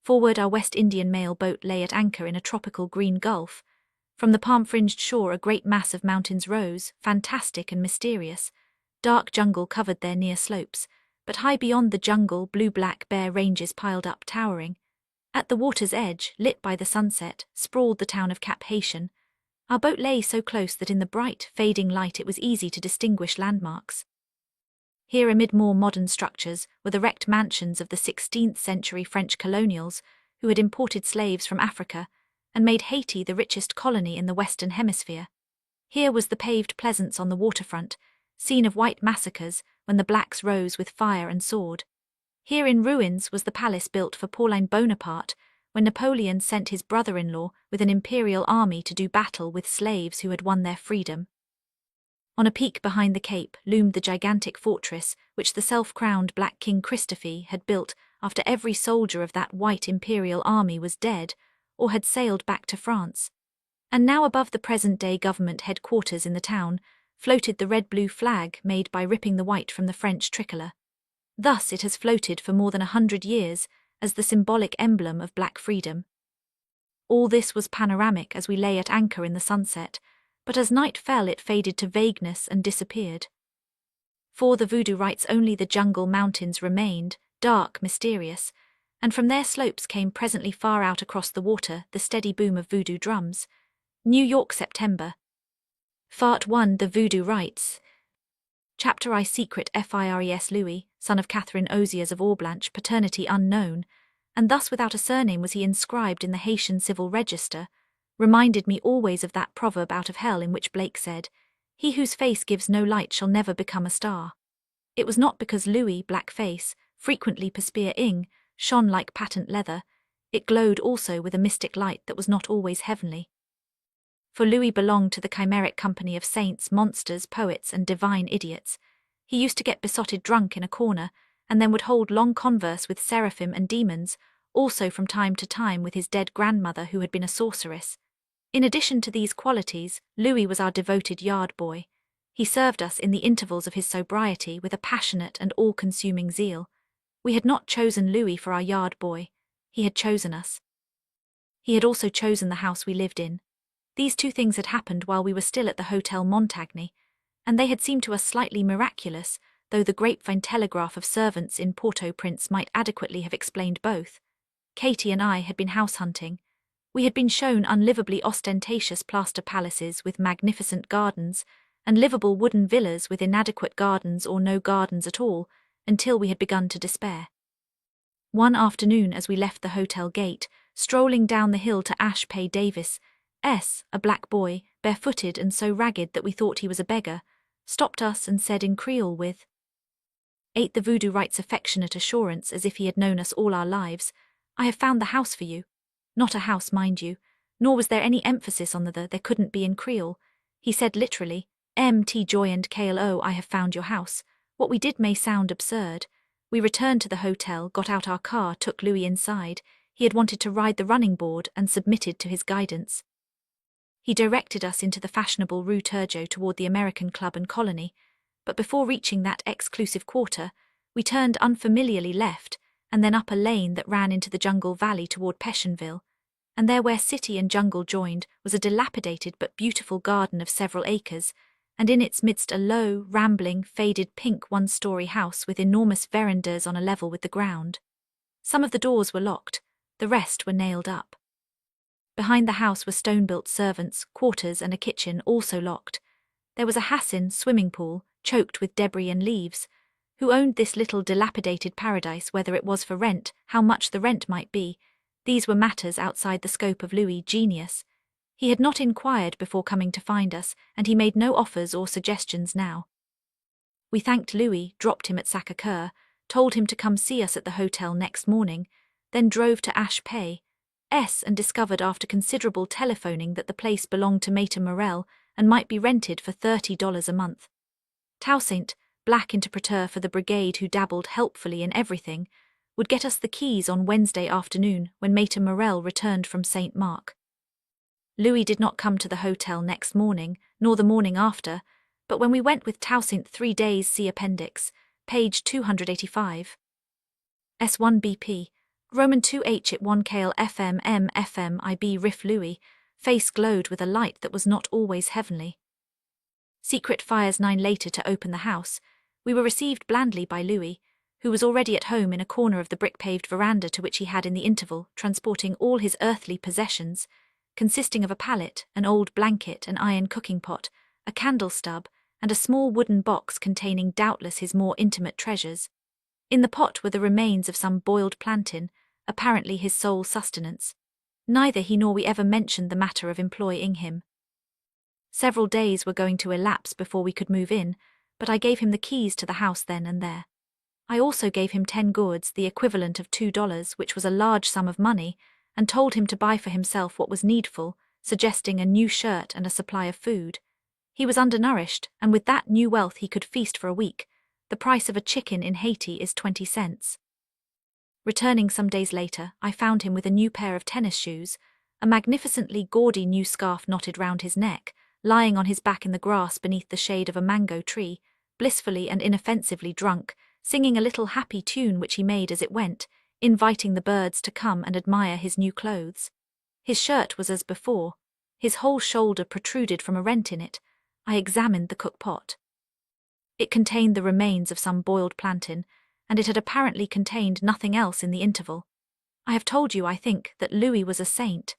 Forward, our West Indian mail boat lay at anchor in a tropical green gulf. From the palm-fringed shore a great mass of mountains rose, fantastic and mysterious. Dark jungle covered their near slopes, but high beyond the jungle blue-black bare ranges piled up towering. At the water's edge, lit by the sunset, sprawled the town of Cap Haitian. Our boat lay so close that in the bright, fading light it was easy to distinguish landmarks. Here, amid more modern structures, were the wrecked mansions of the 16th-century French colonials, who had imported slaves from Africa and made Haiti the richest colony in the Western Hemisphere. Here was the paved pleasance on the waterfront, scene of white massacres when the blacks rose with fire and sword. Here in ruins was the palace built for Pauline Bonaparte when Napoleon sent his brother-in-law with an imperial army to do battle with slaves who had won their freedom. On a peak behind the cape loomed the gigantic fortress which the self-crowned Black King Christophe had built after every soldier of that white imperial army was dead or had sailed back to France. And now above the present-day government headquarters in the town floated the red-blue flag made by ripping the white from the French tricolour. Thus it has floated for more than 100 years as the symbolic emblem of black freedom. All this was panoramic as we lay at anchor in the sunset, but as night fell it faded to vagueness and disappeared. For the voodoo rites only the jungle mountains remained, dark, mysterious, and from their slopes came presently far out across the water the steady boom of voodoo drums. New York, September. Part 1. The Voodoo Rites. Chapter I. Secret. Fires Louis, son of Catherine Osiers of Orblanche, paternity unknown, and thus without a surname was he inscribed in the Haitian civil register, reminded me always of that proverb out of hell in which Blake said, "He whose face gives no light shall never become a star." It was not because Louis, black face, frequently perspire-ing, shone like patent leather, it glowed also with a mystic light that was not always heavenly. For Louis belonged to the chimeric company of saints, monsters, poets, and divine idiots. He used to get besotted drunk in a corner, and then would hold long converse with seraphim and demons, also from time to time with his dead grandmother who had been a sorceress. In addition to these qualities, Louis was our devoted yard boy. He served us in the intervals of his sobriety with a passionate and all-consuming zeal. We had not chosen Louis for our yard boy. He had chosen us. He had also chosen the house we lived in. These two things had happened while we were still at the Hotel Montagny, and they had seemed to us slightly miraculous, though the grapevine telegraph of servants in Port-au-Prince might adequately have explained both. Katie and I had been house hunting. We had been shown unlivably ostentatious plaster palaces with magnificent gardens, and livable wooden villas with inadequate gardens or no gardens at all, until we had begun to despair. One afternoon as we left the hotel gate, strolling down the hill to Ash Pay Davis, a black boy, barefooted and so ragged that we thought he was a beggar, stopped us and said in Creole with the voodoo rites affectionate assurance as if he had known us all our lives, "I have found the house for you." Not a house, mind you, nor was there any emphasis on the there couldn't be in Creole. He said literally, "Mt joy and klo, I have found your house." What we did may sound absurd. We returned to the hotel, got out our car, took Louis inside. He had wanted to ride the running board and submitted to his guidance. He directed us into the fashionable Rue Turgot toward the American Club and Colony, but before reaching that exclusive quarter, we turned unfamiliarly left and then up a lane that ran into the jungle valley toward Pétionville, and there where city and jungle joined was a dilapidated but beautiful garden of several acres, and in its midst a low, rambling, faded pink one-story house with enormous verandas on a level with the ground. Some of the doors were locked, the rest were nailed up. Behind the house were stone-built servants' quarters and a kitchen, also locked. There was a Hassin swimming pool, choked with debris and leaves. Who owned this little dilapidated paradise, whether it was for rent, how much the rent might be? These were matters outside the scope of Louis' genius. He had not inquired before coming to find us, and he made no offers or suggestions now. We thanked Louis, dropped him at Sacré-Cœur, told him to come see us at the hotel next morning, then drove to Ash Pay and discovered after considerable telephoning that the place belonged to Maître Morel and might be rented for $30 a month. Toussaint, black interpreter for the brigade who dabbled helpfully in everything, would get us the keys on Wednesday afternoon when Maître Morel returned from St. Mark. Louis did not come to the hotel next morning, nor the morning after, but when we went with Toussaint 3 days see appendix, page 285. S1 BP. Roman 2H at 1 Kale FM M FM IB Riff Louis, face glowed with a light that was not always heavenly. Secret fires 9 later to open the house, we were received blandly by Louis, who was already at home in a corner of the brick-paved veranda to which he had in the interval transporting all his earthly possessions, consisting of a pallet, an old blanket, an iron cooking pot, a candle stub, and a small wooden box containing doubtless his more intimate treasures. In the pot were the remains of some boiled plantain, apparently his sole sustenance. Neither he nor we ever mentioned the matter of employing him. Several days were going to elapse before we could move in, but I gave him the keys to the house then and there. I also gave him 10 gourds, the equivalent of $2, which was a large sum of money, and told him to buy for himself what was needful, suggesting a new shirt and a supply of food. He was undernourished, and with that new wealth he could feast for a week. The price of a chicken in Haiti is 20 cents. Returning some days later, I found him with a new pair of tennis shoes, a magnificently gaudy new scarf knotted round his neck, lying on his back in the grass beneath the shade of a mango tree, blissfully and inoffensively drunk, singing a little happy tune which he made as it went, inviting the birds to come and admire his new clothes. His shirt was as before. His whole shoulder protruded from a rent in it. I examined the cook-pot. It contained the remains of some boiled plantain, and it had apparently contained nothing else in the interval. I have told you, I think, that Louis was a saint.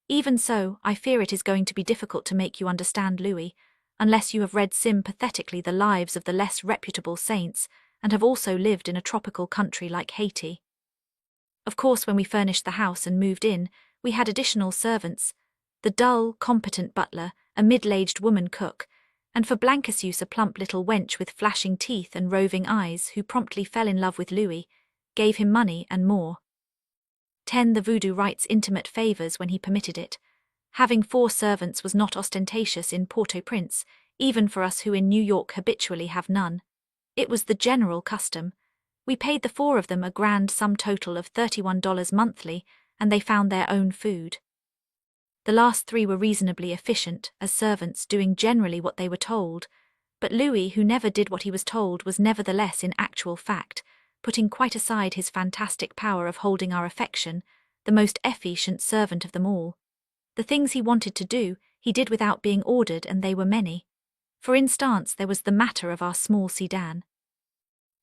Even so, I fear it is going to be difficult to make you understand Louis, unless you have read sympathetically the lives of the less reputable saints and have also lived in a tropical country like Haiti. Of course, when we furnished the house and moved in, we had additional servants, the dull, competent butler, a middle-aged woman cook, and for Blanca's use a plump little wench with flashing teeth and roving eyes who promptly fell in love with Louis, gave him money and more. 10 The voodoo writes intimate favors when he permitted it. Having 4 servants was not ostentatious in Port-au-Prince, even for us who in New York habitually have none. It was the general custom. We paid the 4 of them a grand sum total of $31 monthly, and they found their own food. The last 3 were reasonably efficient, as servants doing generally what they were told, but Louis, who never did what he was told, was nevertheless in actual fact, putting quite aside his fantastic power of holding our affection, the most efficient servant of them all. The things he wanted to do, he did without being ordered, and they were many. For instance, there was the matter of our small sedan.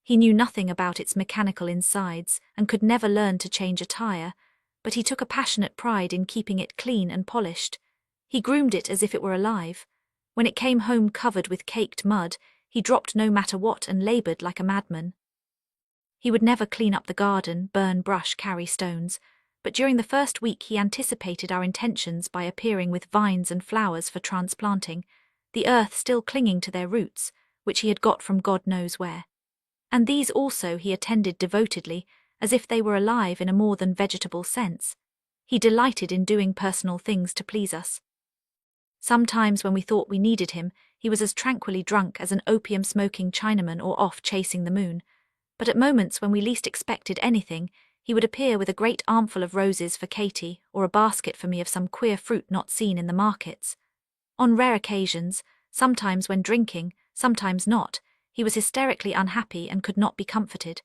He knew nothing about its mechanical insides, and could never learn to change a tire, but he took a passionate pride in keeping it clean and polished. He groomed it as if it were alive. When it came home covered with caked mud, he dropped no matter what and labored like a madman. He would never clean up the garden, burn brush, carry stones, but during the first week he anticipated our intentions by appearing with vines and flowers for transplanting, the earth still clinging to their roots, which he had got from God knows where. And these also he attended devotedly, as if they were alive in a more than vegetable sense. He delighted in doing personal things to please us. Sometimes when we thought we needed him, he was as tranquilly drunk as an opium-smoking Chinaman or off chasing the moon. But at moments when we least expected anything, he would appear with a great armful of roses for Katie, or a basket for me of some queer fruit not seen in the markets. On rare occasions, sometimes when drinking, sometimes not, he was hysterically unhappy and could not be comforted.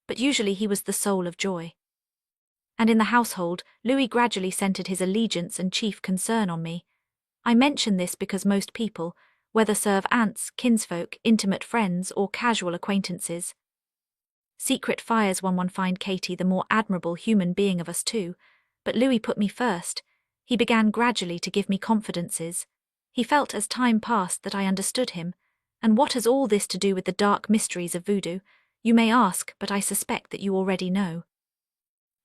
But usually he was the soul of joy. And in the household, Louis gradually centered his allegiance and chief concern on me. I mention this because most people, whether serve aunts, kinsfolk, intimate friends, or casual acquaintances, secret fires one find Katie the more admirable human being of us two, but Louis put me first. He began gradually to give me confidences. He felt as time passed that I understood him. And what has all this to do with the dark mysteries of voodoo? You may ask, but I suspect that you already know.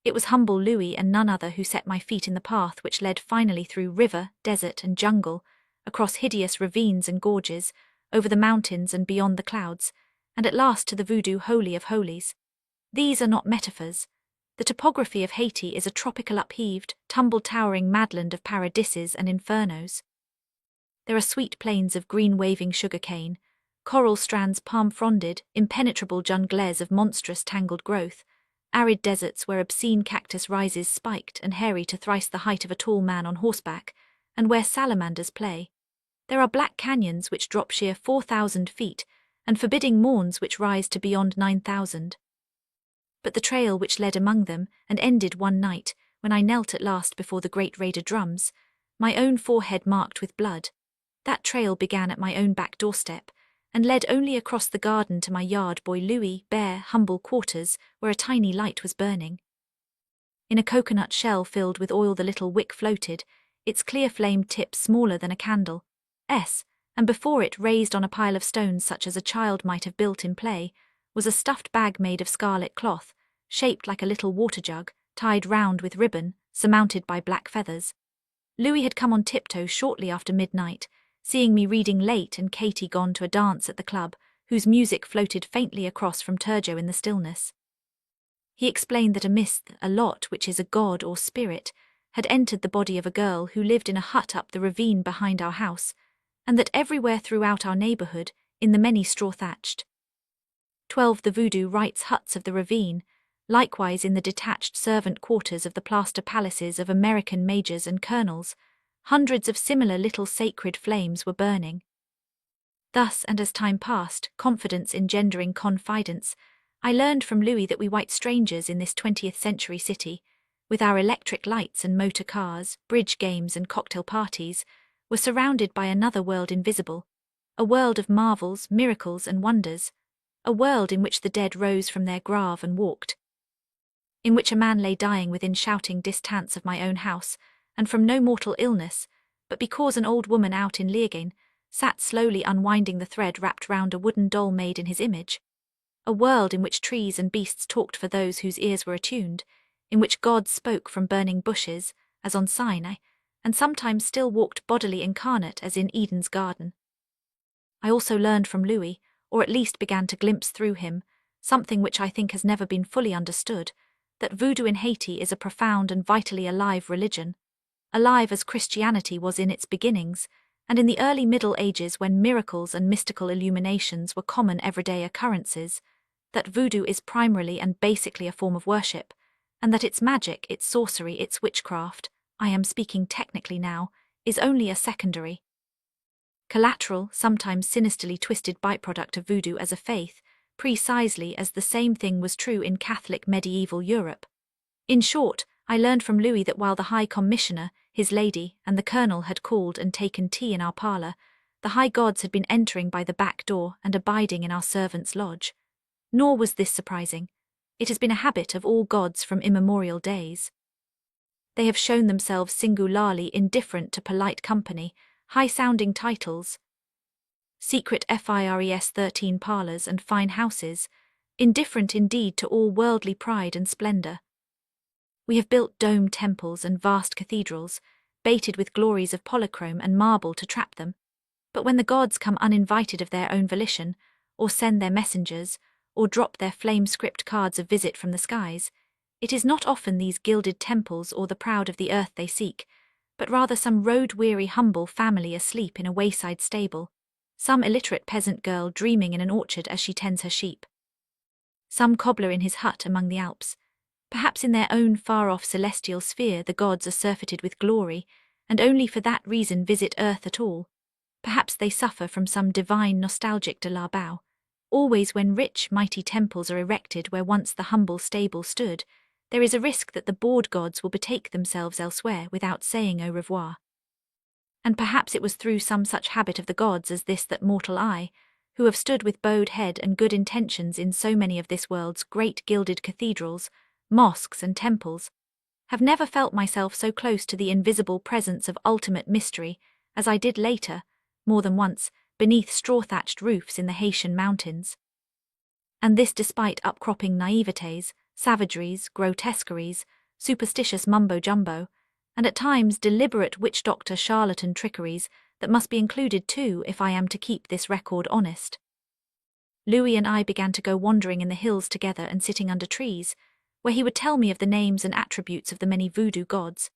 It was humble Louis and none other who set my feet in the path which led finally through river, desert, and jungle, across hideous ravines and gorges, over the mountains and beyond the clouds, and at last to the voodoo holy of holies. These are not metaphors. The topography of Haiti is a tropical upheaved, tumble-towering madland of paradises and infernos. There are sweet plains of green waving sugar cane, coral strands palm-fronded, impenetrable jungles of monstrous tangled growth, arid deserts where obscene cactus rises spiked and hairy to thrice the height of a tall man on horseback, and where salamanders play. There are black canyons which drop sheer 4,000 feet, and forbidding morns which rise to beyond 9,000. but the trail which led among them and ended one night, when I knelt at last before the great raider drums, my own forehead marked with blood. That trail began at my own back doorstep, and led only across the garden to my yard boy Louis' bare, humble quarters, where a tiny light was burning. In a coconut shell filled with oil the little wick floated, its clear flamed tip smaller than a candle, and before it, raised on a pile of stones such as a child might have built in play, was a stuffed bag made of scarlet cloth, shaped like a little water jug, tied round with ribbon, surmounted by black feathers. Louis had come on tiptoe shortly after midnight, seeing me reading late and Katie gone to a dance at the club, whose music floated faintly across from Turgot in the stillness. He explained that a mist, a lot which is a god or spirit, had entered the body of a girl who lived in a hut up the ravine behind our house, and that everywhere throughout our neighbourhood, in the many straw-thatched 12 the voodoo rites huts of the ravine, likewise in the detached servant quarters of the plaster palaces of American majors and colonels, hundreds of similar little sacred flames were burning. Thus, and as time passed, confidence engendering confidence, I learned from Louis that we white strangers in this 20th century city, with our electric lights and motor cars, bridge games and cocktail parties, were surrounded by another world invisible, a world of marvels, miracles and wonders, a world in which the dead rose from their grave and walked, in which a man lay dying within shouting distance of my own house, and from no mortal illness, but because an old woman out in Liegen sat slowly unwinding the thread wrapped round a wooden doll made in his image, a world in which trees and beasts talked for those whose ears were attuned, in which God spoke from burning bushes, as on Sinai, and sometimes still walked bodily incarnate as in Eden's garden. I also learned from Louis, or at least began to glimpse through him, something which I think has never been fully understood, that voodoo in Haiti is a profound and vitally alive religion, alive as Christianity was in its beginnings, and in the early Middle Ages when miracles and mystical illuminations were common everyday occurrences, that voodoo is primarily and basically a form of worship, and that its magic, its sorcery, its witchcraft, I am speaking technically now, is only a secondary, collateral, sometimes sinisterly twisted byproduct of voodoo as a faith, precisely as the same thing was true in Catholic medieval Europe. In short, I learned from Louis that while the High Commissioner, his lady, and the Colonel had called and taken tea in our parlour, the high gods had been entering by the back door and abiding in our servants' lodge. Nor was this surprising. It has been a habit of all gods from immemorial days. They have shown themselves singularly indifferent to polite company, high-sounding titles, secret FIRES 13 parlours and fine houses, indifferent indeed to all worldly pride and splendour. We have built domed temples and vast cathedrals, baited with glories of polychrome and marble to trap them, but when the gods come uninvited of their own volition, or send their messengers, or drop their flame-script cards of visit from the skies, it is not often these gilded temples or the proud of the earth they seek, but rather some road-weary humble family asleep in a wayside stable, some illiterate peasant girl dreaming in an orchard as she tends her sheep, some cobbler in his hut among the Alps. Perhaps in their own far-off celestial sphere the gods are surfeited with glory, and only for that reason visit earth at all. Perhaps they suffer from some divine nostalgic de la bow. Always when rich, mighty temples are erected where once the humble stable stood, there is a risk that the bored gods will betake themselves elsewhere without saying au revoir. And perhaps it was through some such habit of the gods as this that mortal I, who have stood with bowed head and good intentions in so many of this world's great gilded cathedrals, mosques and temples, have never felt myself so close to the invisible presence of ultimate mystery as I did later, more than once, beneath straw-thatched roofs in the Haitian mountains. And this despite upcropping naïvetés, savageries, grotesqueries, superstitious mumbo-jumbo, and at times deliberate witch-doctor charlatan trickeries that must be included too if I am to keep this record honest. Louis and I began to go wandering in the hills together and sitting under trees, where he would tell me of the names and attributes of the many voodoo gods.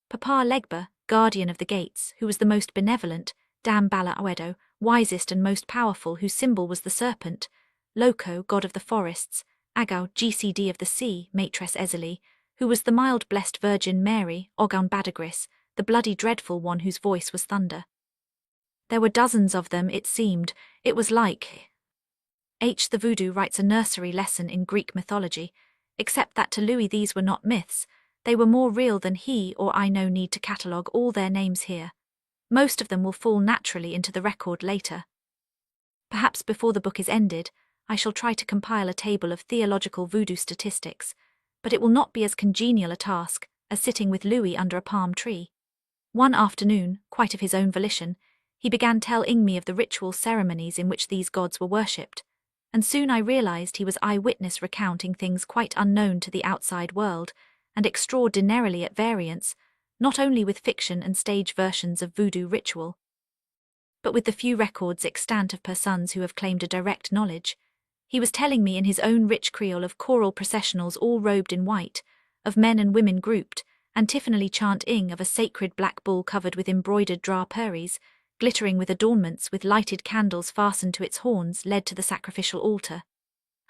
Papa Legba, guardian of the gates, who was the most benevolent, Dam Bala Awedo, wisest and most powerful, whose symbol was the serpent, Loco, god of the forests, Agau, GCD of the sea, Matress Ezeli, who was the mild blessed Virgin Mary, Ogan Badagris, the bloody dreadful one whose voice was thunder. There were dozens of them, it seemed. It was like the voodoo writes a nursery lesson in Greek mythology. except that to Louis these were not myths, they were more real than he or I no need to catalogue all their names here. Most of them will fall naturally into the record later. Perhaps before the book is ended, I shall try to compile a table of theological voodoo statistics, but it will not be as congenial a task as sitting with Louis under a palm tree. One afternoon, quite of his own volition, he began telling me of the ritual ceremonies in which these gods were worshipped, and soon I realized he was eyewitness recounting things quite unknown to the outside world, and extraordinarily at variance, not only with fiction and stage versions of voodoo ritual, but with the few records extant of persons who have claimed a direct knowledge. He was telling me in his own rich Creole of choral processionals all robed in white, of men and women grouped, antiphonally chanting, of a sacred black bull covered with embroidered draperies, glittering with adornments, with lighted candles fastened to its horns, led to the sacrificial altar.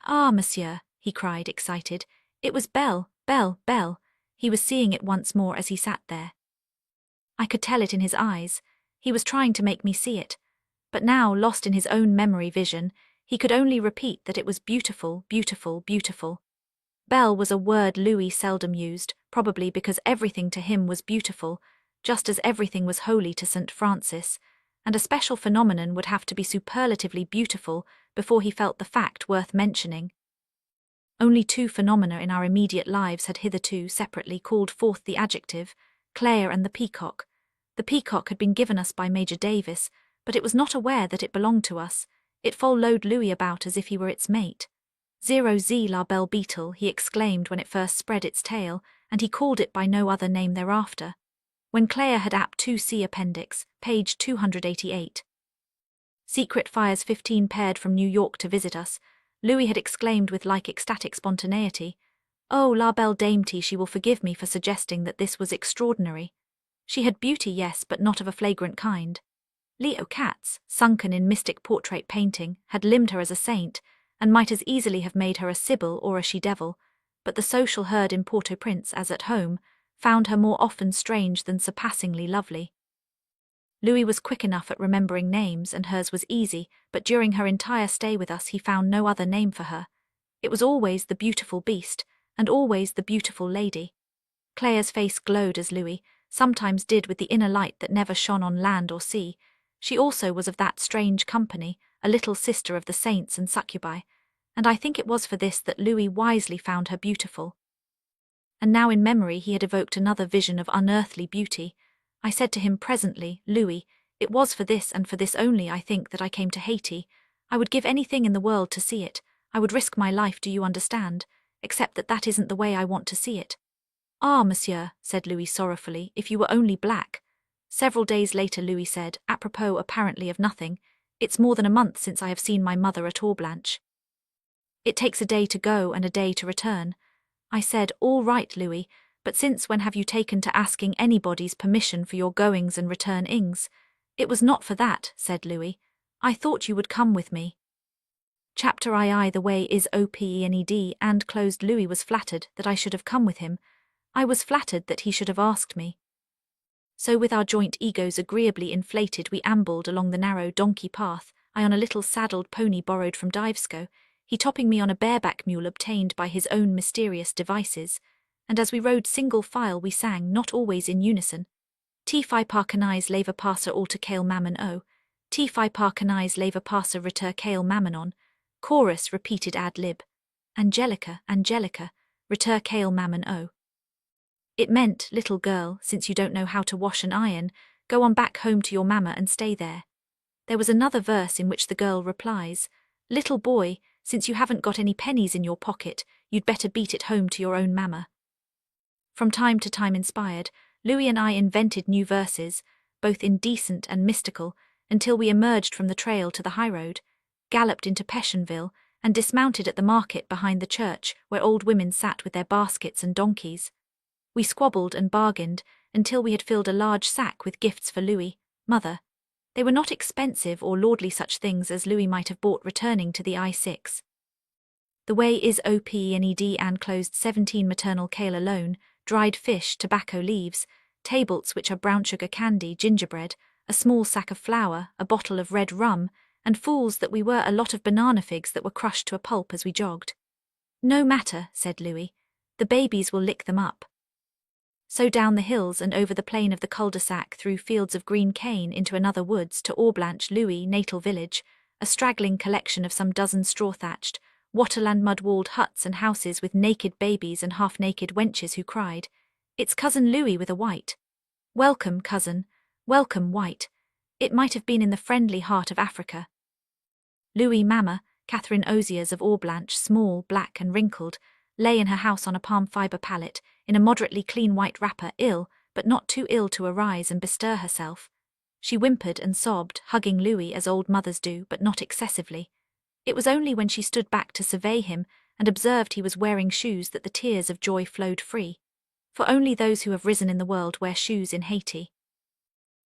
"Ah, monsieur," he cried, excited, "it was Belle, Belle, Belle." He was seeing it once more as he sat there. I could tell it in his eyes. He was trying to make me see it, but now, lost in his own memory vision, he could only repeat that it was beautiful, beautiful, beautiful. Belle was a word Louis seldom used, probably because everything to him was beautiful, just as everything was holy to St. Francis, and a special phenomenon would have to be superlatively beautiful before he felt the fact worth mentioning. Only two phenomena in our immediate lives had hitherto separately called forth the adjective, Claire and the peacock. The peacock had been given us by Major Davis, but it was not aware that it belonged to us. It followed Louis about as if he were its mate. "0Z la belle beetle," he exclaimed when it first spread its tail, and he called it by no other name thereafter. When Claire had app 2C appendix, page 288. Secret Fires 15 paired from New York to visit us, Louis had exclaimed with like ecstatic spontaneity, "Oh, la belle dainty, she will forgive me for suggesting that this was extraordinary. She had beauty, yes, but not of a flagrant kind. Leo Katz, sunken in mystic portrait painting, had limned her as a saint, and might as easily have made her a sibyl or a she-devil, but the social herd in Port-au-Prince, as at home, found her more often strange than surpassingly lovely." Louis was quick enough at remembering names, and hers was easy, but during her entire stay with us he found no other name for her. It was always the beautiful beast, and always the beautiful lady. Claire's face glowed as Louis sometimes did with the inner light that never shone on land or sea. She also was of that strange company, a little sister of the saints and succubi, and I think it was for this that Louis wisely found her beautiful. And now in memory he had evoked another vision of unearthly beauty. I said to him presently, "Louis, it was for this and for this only, I think, that I came to Haiti. I would give anything in the world to see it. I would risk my life, do you understand? Except that that isn't the way I want to see it." "Ah, monsieur," said Louis sorrowfully, "if you were only black." Several days later Louis said, apropos apparently of nothing, "It's more than a month since I have seen my mother at all, Blanche. It takes a day to go and a day to return." I said, "All right, Louis, but since when have you taken to asking anybody's permission for your goings and return-ings?" "It was not for that," said Louis. "I thought you would come with me." Chapter II. The way is opened, and closed. Louis was flattered that I should have come with him. I was flattered that he should have asked me. So with our joint egos agreeably inflated we ambled along the narrow donkey path, I on a little saddled pony borrowed from Divesco, he topping me on a bareback mule obtained by his own mysterious devices, and as we rode single file we sang, not always in unison, "Ti-fi parcanise leva passa alter kale mammon o, Ti-fi parcanise leva passa retur kale mammonon," chorus repeated ad lib, "Angelica, Angelica, retur kale mammon o." It meant, "Little girl, since you don't know how to wash and iron, go on back home to your mamma and stay there." There was another verse in which the girl replies, "Little boy, since you haven't got any pennies in your pocket, you'd better beat it home to your own mamma." From time to time inspired, Louis and I invented new verses, both indecent and mystical, until we emerged from the trail to the highroad, galloped into Pétionville, and dismounted at the market behind the church where old women sat with their baskets and donkeys. We squabbled and bargained until we had filled a large sack with gifts for Louis, mother. They were not expensive or lordly, such things as Louis might have bought returning to the I-6. The way is opened and closed. 17 maternal kale alone, dried fish, tobacco leaves, tablets which are brown sugar candy, gingerbread, a small sack of flour, a bottle of red rum, and fools that we were, a lot of banana figs that were crushed to a pulp as we jogged. No matter, said Louis. The babies will lick them up. So down the hills and over the plain of the cul-de-sac through fields of green cane into another woods to Orblanche Louis' natal village, a straggling collection of some dozen straw-thatched, waterland mud-walled huts and houses with naked babies and half-naked wenches who cried, "It's Cousin Louis with a white. Welcome, cousin. Welcome, white." It might have been in the friendly heart of Africa. Louis' mamma, Catherine Oziers of Orblanche, small, black and wrinkled, lay in her house on a palm fibre pallet, in a moderately clean white wrapper, ill, but not too ill to arise and bestir herself. She whimpered and sobbed, hugging Louis as old mothers do, but not excessively. It was only when she stood back to survey him and observed he was wearing shoes that the tears of joy flowed free. For only those who have risen in the world wear shoes in Haiti.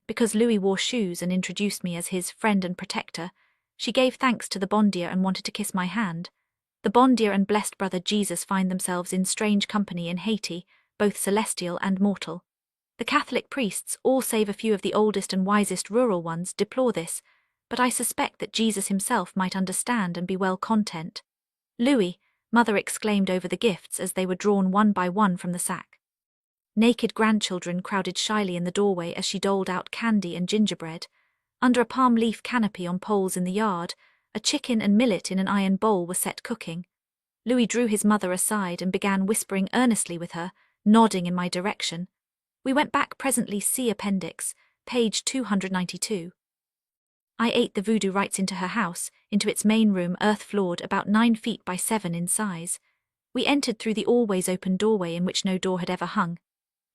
Because Louis wore shoes and introduced me as his friend and protector, she gave thanks to the bon Dieu and wanted to kiss my hand. The bon Dieu and blessed brother Jesus find themselves in strange company in Haiti, both celestial and mortal. The Catholic priests, all save a few of the oldest and wisest rural ones, deplore this, but I suspect that Jesus himself might understand and be well content. "Louis," mother exclaimed over the gifts as they were drawn one by one from the sack. Naked grandchildren crowded shyly in the doorway as she doled out candy and gingerbread. Under a palm leaf canopy on poles in the yard, a chicken and millet in an iron bowl were set cooking. Louis drew his mother aside and began whispering earnestly with her, nodding in my direction. We went back presently, see appendix, page 292. I ate the voodoo rites into her house, into its main room, earth-floored, about 9 feet by 7 in size. We entered through the always open doorway in which no door had ever hung.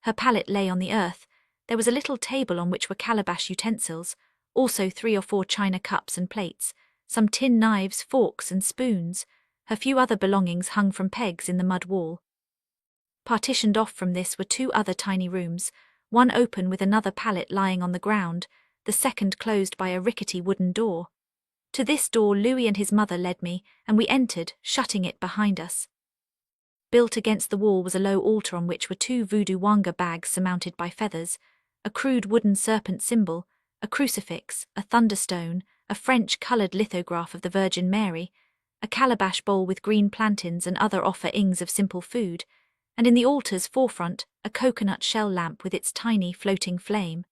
Her pallet lay on the earth. There was a little table on which were calabash utensils, also 3 or 4 china cups and plates, some tin knives, forks and spoons. Her few other belongings hung from pegs in the mud wall. Partitioned off from this were 2 other tiny rooms, one open with another pallet lying on the ground, the second closed by a rickety wooden door. To this door Louis and his mother led me, and we entered, shutting it behind us. Built against the wall was a low altar on which were 2 voodoo wanga bags surmounted by feathers, a crude wooden serpent symbol, a crucifix, a thunderstone, a French-coloured lithograph of the Virgin Mary, a calabash bowl with green plantains and other offerings of simple food, and in the altar's forefront a coconut shell lamp with its tiny floating flame.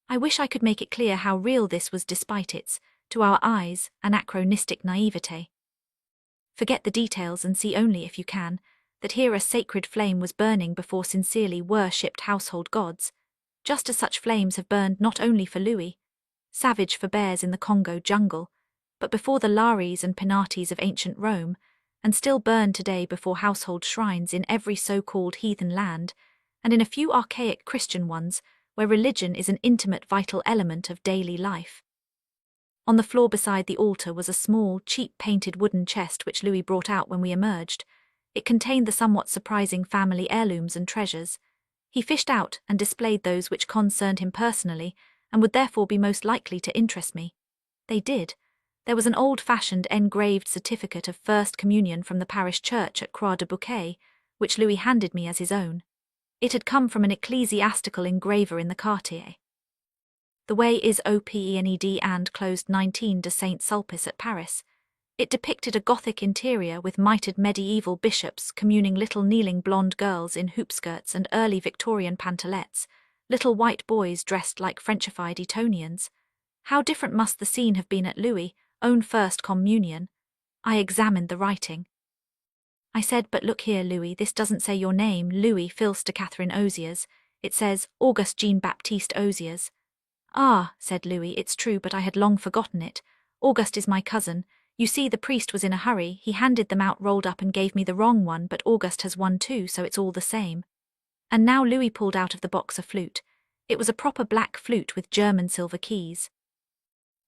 I wish I could make it clear how real this was despite its, to our eyes, anachronistic naivete. Forget the details and see only, if you can, that here a sacred flame was burning before sincerely worshipped household gods, just as such flames have burned not only for Louis, savage for bears in the Congo jungle, but before the Lares and Penates of ancient Rome, and still burn today before household shrines in every so-called heathen land, and in a few archaic Christian ones, where religion is an intimate vital element of daily life. On the floor beside the altar was a small, cheap-painted wooden chest which Louis brought out when we emerged. It contained the somewhat surprising family heirlooms and treasures. He fished out and displayed those which concerned him personally, and would therefore be most likely to interest me. They did. There was an old-fashioned engraved certificate of First Communion from the parish church at Croix de Bouquet, which Louis handed me as his own. It had come from an ecclesiastical engraver in the quartier. The way is OPENED and closed 19 de Saint-Sulpice at Paris. It depicted a Gothic interior with mitred medieval bishops communing, little kneeling blonde girls in hoopskirts and early Victorian pantalettes, little white boys dressed like Frenchified Etonians. How different must the scene have been at Louis' own First Communion. I examined the writing. I said, "But look here, Louis, this doesn't say your name, Louis Fils de Catherine Oziers. It says Auguste Jean-Baptiste Oziers." "Ah," said Louis, "it's true, but I had long forgotten it. Auguste is my cousin. You see, the priest was in a hurry, he handed them out rolled up and gave me the wrong one, but Auguste has one too, so it's all the same." And now Louis pulled out of the box a flute. It was a proper black flute with German silver keys.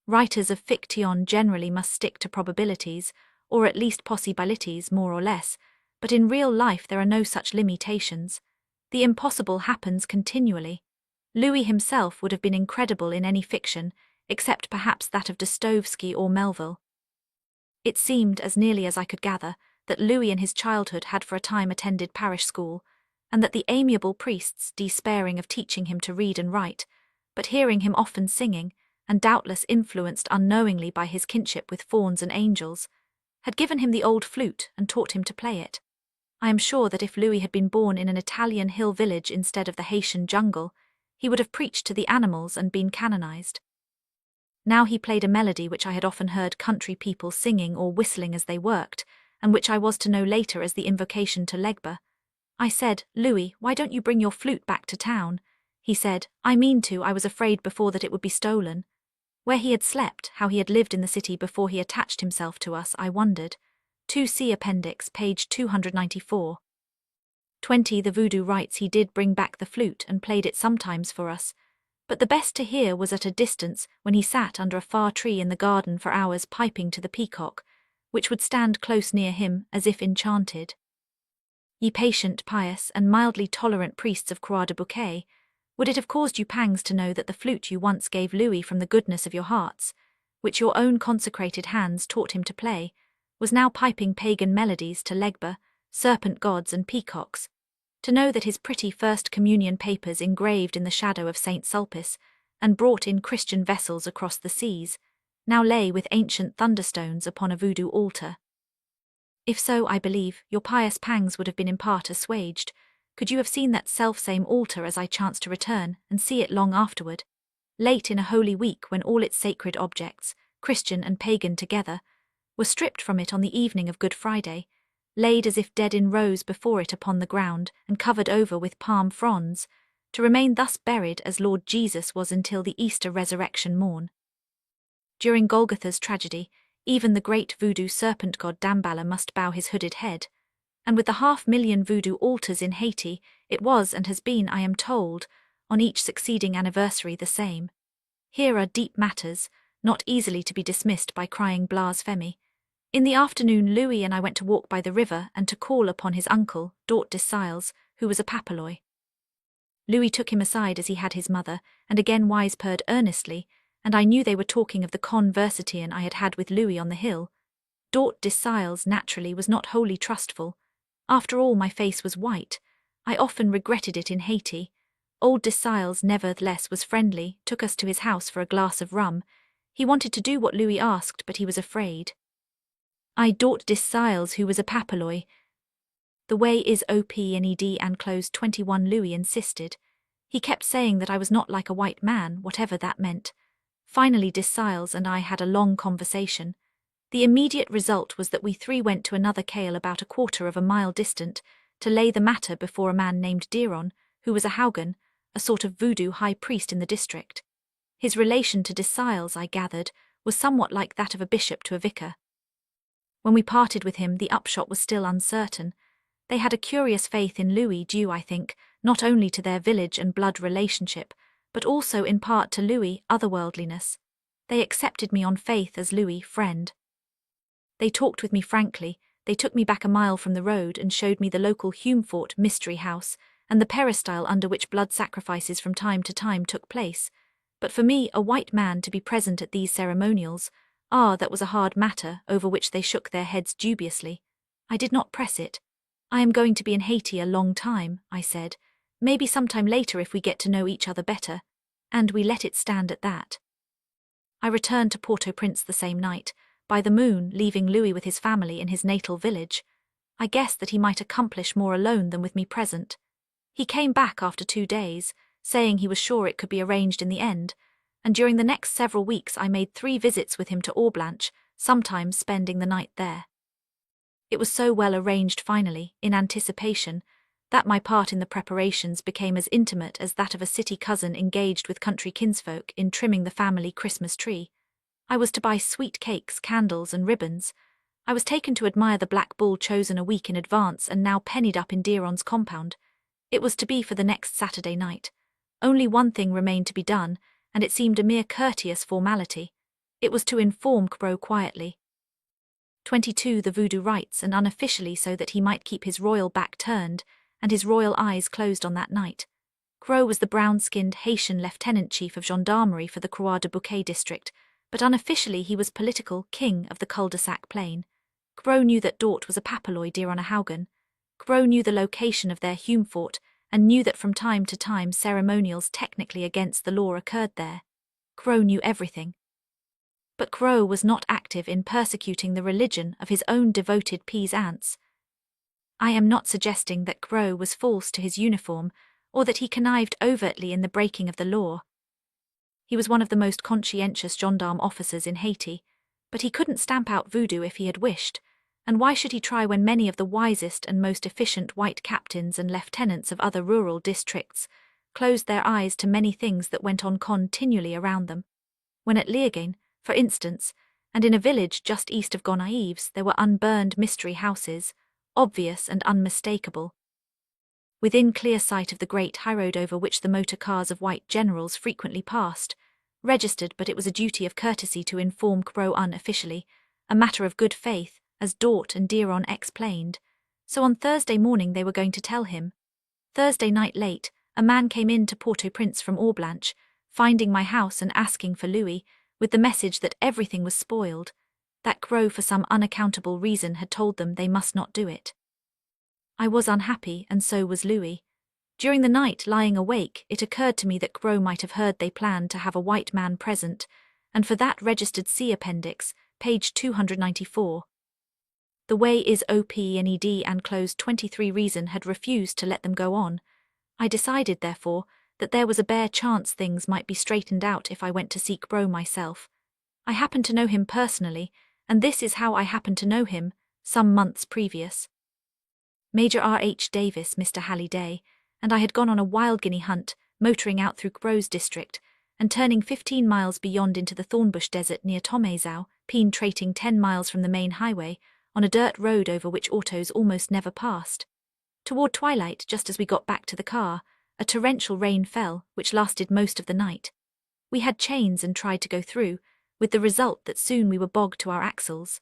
Writers of fiction generally must stick to probabilities, or at least possibilities, more or less, but in real life there are no such limitations. The impossible happens continually. Louis himself would have been incredible in any fiction, except perhaps that of Dostoevsky or Melville. It seemed, as nearly as I could gather, that Louis in his childhood had for a time attended parish school, and that the amiable priests, despairing of teaching him to read and write, but hearing him often singing, and doubtless influenced unknowingly by his kinship with fauns and angels, had given him the old flute and taught him to play it. I am sure that if Louis had been born in an Italian hill village instead of the Haitian jungle, he would have preached to the animals and been canonized. Now he played a melody which I had often heard country people singing or whistling as they worked, and which I was to know later as the invocation to Legba. I said, "Louis, why don't you bring your flute back to town?" He said, "I mean to, I was afraid before that it would be stolen." Where he had slept, how he had lived in the city before he attached himself to us, I wondered. 2C Appendix, page 294. 20 The voodoo writes he did bring back the flute and played it sometimes for us, but the best to hear was at a distance when he sat under a far tree in the garden for hours piping to the peacock, which would stand close near him as if enchanted. Ye patient, pious, and mildly tolerant priests of Croix de Bouquet, would it have caused you pangs to know that the flute you once gave Louis from the goodness of your hearts, which your own consecrated hands taught him to play, was now piping pagan melodies to Legba, serpent gods and peacocks, to know that his pretty First Communion papers engraved in the shadow of Saint Sulpice, and brought in Christian vessels across the seas, now lay with ancient thunderstones upon a voodoo altar? If so, I believe, your pious pangs would have been in part assuaged, could you have seen that self-same altar as I chanced to return, and see it long afterward, late in a holy week when all its sacred objects, Christian and pagan together, were stripped from it on the evening of Good Friday, laid as if dead in rows before it upon the ground and covered over with palm fronds, to remain thus buried as Lord Jesus was until the Easter resurrection morn. During Golgotha's tragedy, even the great voodoo serpent god Damballa must bow his hooded head, and with the 500,000 voodoo altars in Haiti, it was and has been, I am told, on each succeeding anniversary the same. Here are deep matters, not easily to be dismissed by crying blasphemy. In the afternoon Louis and I went to walk by the river and to call upon his uncle, Dort de Siles, who was a papaloy. Louis took him aside as he had his mother, and again whispered earnestly, and I knew they were talking of the conversition I had had with Louis on the hill. Dort de Siles naturally was not wholly trustful. After all, my face was white. I often regretted it in Haiti. Old de Siles nevertheless was friendly, took us to his house for a glass of rum. He wanted to do what Louis asked, but he was afraid. I Dort de Siles, who was a papaloy. The way is OPNED and close 21, Louis insisted. He kept saying that I was not like a white man, whatever that meant. Finally de Siles and I had a long conversation. The immediate result was that we three went to another cale about a quarter of a mile distant, to lay the matter before a man named Diron, who was a Haugen, a sort of voodoo high priest in the district. His relation to de Siles, I gathered, was somewhat like that of a bishop to a vicar. When we parted with him, the upshot was still uncertain. They had a curious faith in Louis due, I think, not only to their village and blood relationship, but also in part to Louis' otherworldliness. They accepted me on faith as Louis' friend. They talked with me frankly. They took me back a mile from the road and showed me the local Humefort mystery house and the peristyle under which blood sacrifices from time to time took place. But for me, a white man, to be present at these ceremonials, that was a hard matter, over which they shook their heads dubiously. I did not press it. I am going to be in Haiti a long time, I said. Maybe sometime later if we get to know each other better. And we let it stand at that. I returned to Port-au-Prince the same night, by the moon, leaving Louis with his family in his natal village. I guessed that he might accomplish more alone than with me present. He came back after 2 days, saying he was sure it could be arranged in the end, and during the next several weeks I made 3 visits with him to Orblanche, sometimes spending the night there. It was so well arranged finally, in anticipation, that my part in the preparations became as intimate as that of a city cousin engaged with country kinsfolk in trimming the family Christmas tree. I was to buy sweet cakes, candles, and ribbons. I was taken to admire the black bull chosen a week in advance and now pennied up in Diron's compound. It was to be for the next Saturday night. Only one thing remained to be done, and it seemed a mere courteous formality. It was to inform Cro quietly. 22 The voodoo writes, and unofficially so that he might keep his royal back turned and his royal eyes closed on that night. Cro was the brown-skinned Haitian lieutenant chief of gendarmerie for the Croix de Bouquet district, but unofficially he was political king of the cul-de-sac plain. Cro knew that Dort was a papaloy deer on a Haugen. Cro knew the location of their Humefort, and knew that from time to time ceremonials technically against the law occurred there. Cro knew everything. But Cro was not active in persecuting the religion of his own devoted peasants. I am not suggesting that Crow was false to his uniform, or that he connived overtly in the breaking of the law. He was one of the most conscientious gendarme officers in Haiti, but he couldn't stamp out voodoo if he had wished, and why should he try when many of the wisest and most efficient white captains and lieutenants of other rural districts closed their eyes to many things that went on continually around them? When at Liagain, for instance, and in a village just east of Gonaives, there were unburned mystery houses, obvious and unmistakable, within clear sight of the great highroad over which the motor cars of white generals frequently passed, registered, but it was a duty of courtesy to inform Crow unofficially, a matter of good faith, as Dort and Diron explained. So on Thursday morning they were going to tell him. Thursday night late, a man came in to Port-au-Prince from Orblanche, finding my house and asking for Louis, with the message that everything was spoiled, that Crow for some unaccountable reason had told them they must not do it. I was unhappy, and so was Louis. During the night, lying awake, it occurred to me that Crow might have heard they planned to have a white man present, and for that registered C appendix, page 294. The way is OPNED and closed 23 reason had refused to let them go on. I decided, therefore, that there was a bare chance things might be straightened out if I went to seek Crow myself. I happened to know him personally, and this is how I happened to know him, some months previous. Major R.H. Davis, Mr. Halliday, and I had gone on a wild guinea hunt, motoring out through Crow's district, and turning 15 miles beyond into the Thornbush Desert near Tomezau, penetrating 10 miles from the main highway, on a dirt road over which autos almost never passed. Toward twilight, just as we got back to the car, a torrential rain fell, which lasted most of the night. We had chains and tried to go through, with the result that soon we were bogged to our axles.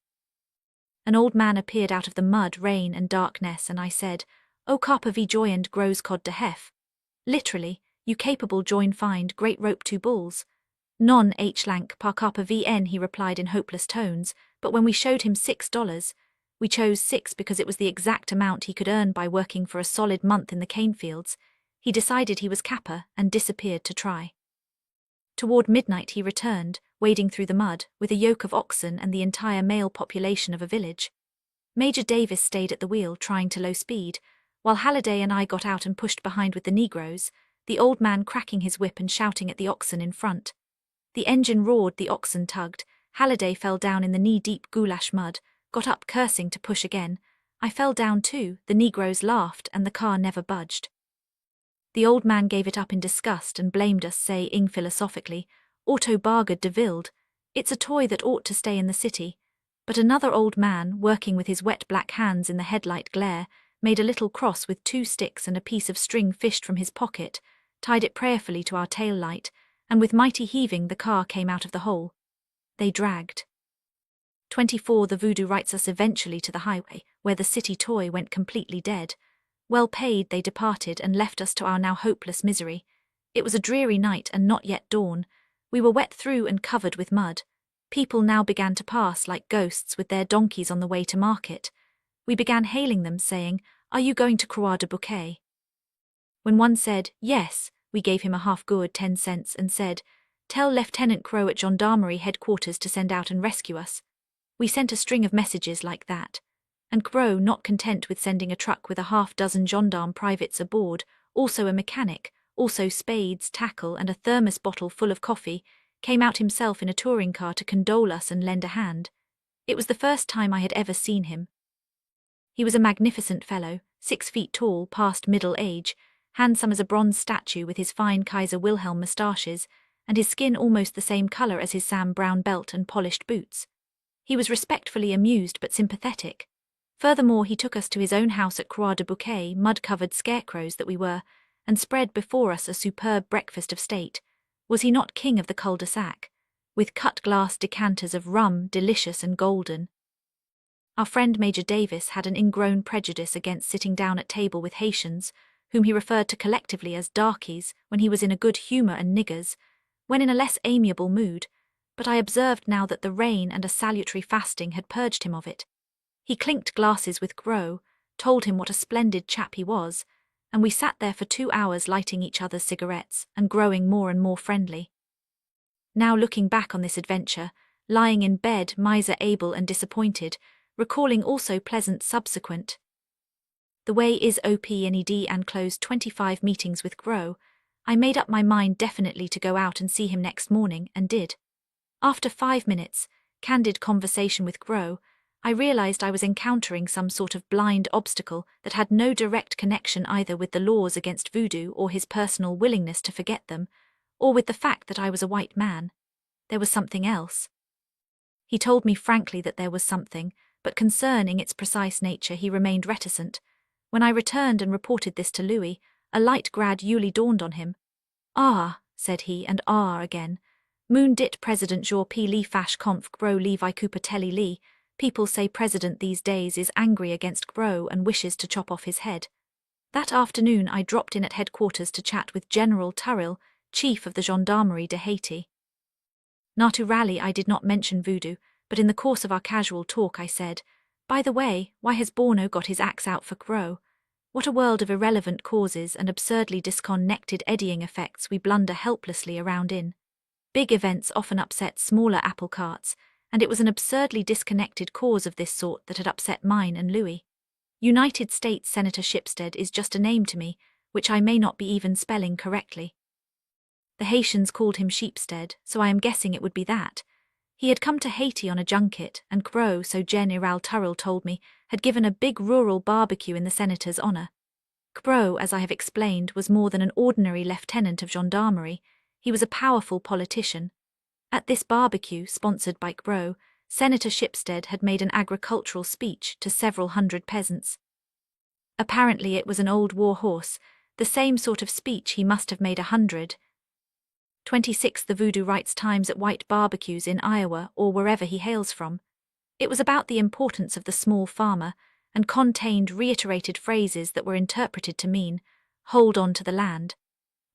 An old man appeared out of the mud, rain and darkness, and I said, "O carpa vi joined grows cod de hef." Literally, "You capable join find great rope 2 bulls." "Non h lank par carpa vn," he replied in hopeless tones, but when we showed him $6, we chose 6 because it was the exact amount he could earn by working for a solid month in the cane fields, he decided he was kappa and disappeared to try. Toward midnight he returned, wading through the mud, with a yoke of oxen and the entire male population of a village. Major Davis stayed at the wheel, trying to low speed, while Halliday and I got out and pushed behind with the Negroes, the old man cracking his whip and shouting at the oxen in front. The engine roared, the oxen tugged, Halliday fell down in the knee-deep goulash mud, got up cursing to push again. I fell down too, the Negroes laughed, and the car never budged. The old man gave it up in disgust and blamed us, saying philosophically, "Auto bargad de Wild, it's a toy that ought to stay in the city." But another old man, working with his wet black hands in the headlight glare, made a little cross with 2 sticks and a piece of string fished from his pocket, tied it prayerfully to our tail light, and with mighty heaving the car came out of the hole. They dragged. 24 The voodoo writes us eventually to the highway, where the city toy went completely dead. Well paid, they departed and left us to our now hopeless misery. It was a dreary night and not yet dawn. We were wet through and covered with mud. People now began to pass like ghosts with their donkeys on the way to market. We began hailing them, saying, "Are you going to Croix de Bouquet?" When one said, "Yes," we gave him a half-gourd 10 cents and said, "Tell Lieutenant Crow at Gendarmerie headquarters to send out and rescue us." We sent a string of messages like that. And Crow, not content with sending a truck with a half-dozen gendarme privates aboard, also a mechanic, also spades, tackle, and a thermos bottle full of coffee, came out himself in a touring car to condole us and lend a hand. It was the first time I had ever seen him. He was a magnificent fellow, 6 feet tall, past middle age, handsome as a bronze statue with his fine Kaiser Wilhelm moustaches, and his skin almost the same color as his Sam Brown belt and polished boots. He was respectfully amused but sympathetic. Furthermore, he took us to his own house at Croix de Bouquet, mud-covered scarecrows that we were, and spread before us a superb breakfast of state. Was he not king of the cul-de-sac? With cut-glass decanters of rum, delicious and golden. Our friend Major Davis had an ingrown prejudice against sitting down at table with Haitians, whom he referred to collectively as darkies when he was in a good humour, and niggers, when in a less amiable mood, but I observed now that the rain and a salutary fasting had purged him of it. He clinked glasses with Crow, told him what a splendid chap he was, and we sat there for 2 hours lighting each other's cigarettes and growing more and more friendly. Now looking back on this adventure, lying in bed, miser able and disappointed, recalling also pleasant subsequent The way is opened and closed 25 meetings with Grow. I made up my mind definitely to go out and see him next morning, and did. After 5 minutes, candid conversation with Grow, I realized I was encountering some sort of blind obstacle that had no direct connection either with the laws against voodoo or his personal willingness to forget them, or with the fact that I was a white man. There was something else. He told me frankly that there was something, but concerning its precise nature he remained reticent. When I returned and reported this to Louis, a light gradually dawned on him. "Ah," said he, and "ah" again. "Moon dit President Jean P. Lee Fash Conf Gro Levi Cooper Telly Lee. People say President these days is angry against Gro and wishes to chop off his head." That afternoon I dropped in at headquarters to chat with General Turrell, Chief of the Gendarmerie de Haiti. Naturally I did not mention voodoo, but in the course of our casual talk I said, "By the way, why has Borno got his axe out for Gro? What a world of irrelevant causes and absurdly disconnected eddying effects we blunder helplessly around in. Big events often upset smaller apple carts, and it was an absurdly disconnected cause of this sort that had upset mine and Louis. United States Senator Shipstead is just a name to me, which I may not be even spelling correctly. The Haitians called him Sheepstead, so I am guessing it would be that. He had come to Haiti on a junket, and Gro, so General Turrell told me, had given a big rural barbecue in the senator's honor. Gro, as I have explained, was more than an ordinary lieutenant of gendarmerie. He was a powerful politician. At this barbecue, sponsored by Gro, Senator Shipstead had made an agricultural speech to several hundred peasants. Apparently it was an old war horse, the same sort of speech he must have made 126 the voodoo rites times at white barbecues in Iowa or wherever he hails from. It was about the importance of the small farmer, and contained reiterated phrases that were interpreted to mean, "Hold on to the land."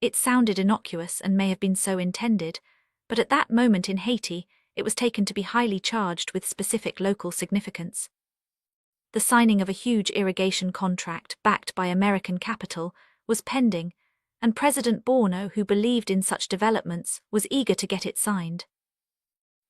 It sounded innocuous and may have been so intended, but at that moment in Haiti, it was taken to be highly charged with specific local significance. The signing of a huge irrigation contract backed by American capital was pending, and President Borno, who believed in such developments, was eager to get it signed.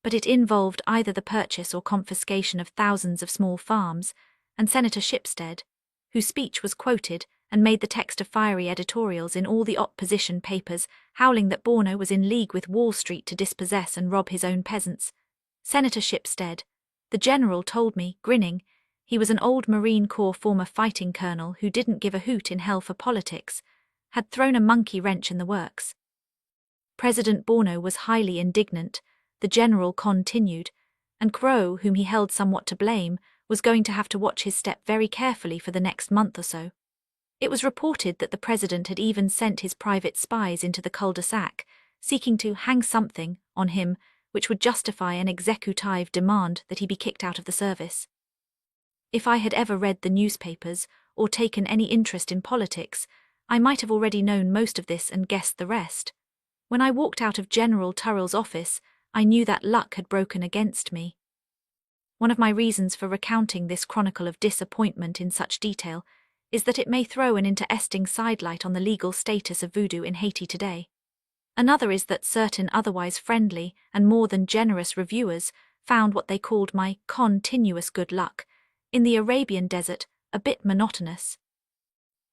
But it involved either the purchase or confiscation of thousands of small farms, and Senator Shipstead, whose speech was quoted and made the text of fiery editorials in all the opposition papers, howling that Borno was in league with Wall Street to dispossess and rob his own peasants. Senator Shipstead, the general told me, grinning, he was an old Marine Corps former fighting colonel who didn't give a hoot in hell for politics, had thrown a monkey wrench in the works. President Borno was highly indignant, the general continued, and Gro, whom he held somewhat to blame, was going to have to watch his step very carefully for the next month or so. It was reported that the president had even sent his private spies into the cul-de-sac, seeking to hang something on him which would justify an executive demand that he be kicked out of the service. If I had ever read the newspapers or taken any interest in politics, I might have already known most of this and guessed the rest. When I walked out of General Turrell's office, I knew that luck had broken against me. One of my reasons for recounting this chronicle of disappointment in such detail is that it may throw an interesting sidelight on the legal status of voodoo in Haiti today. Another is that certain otherwise friendly and more than generous reviewers found what they called my continuous good luck in the Arabian desert a bit monotonous.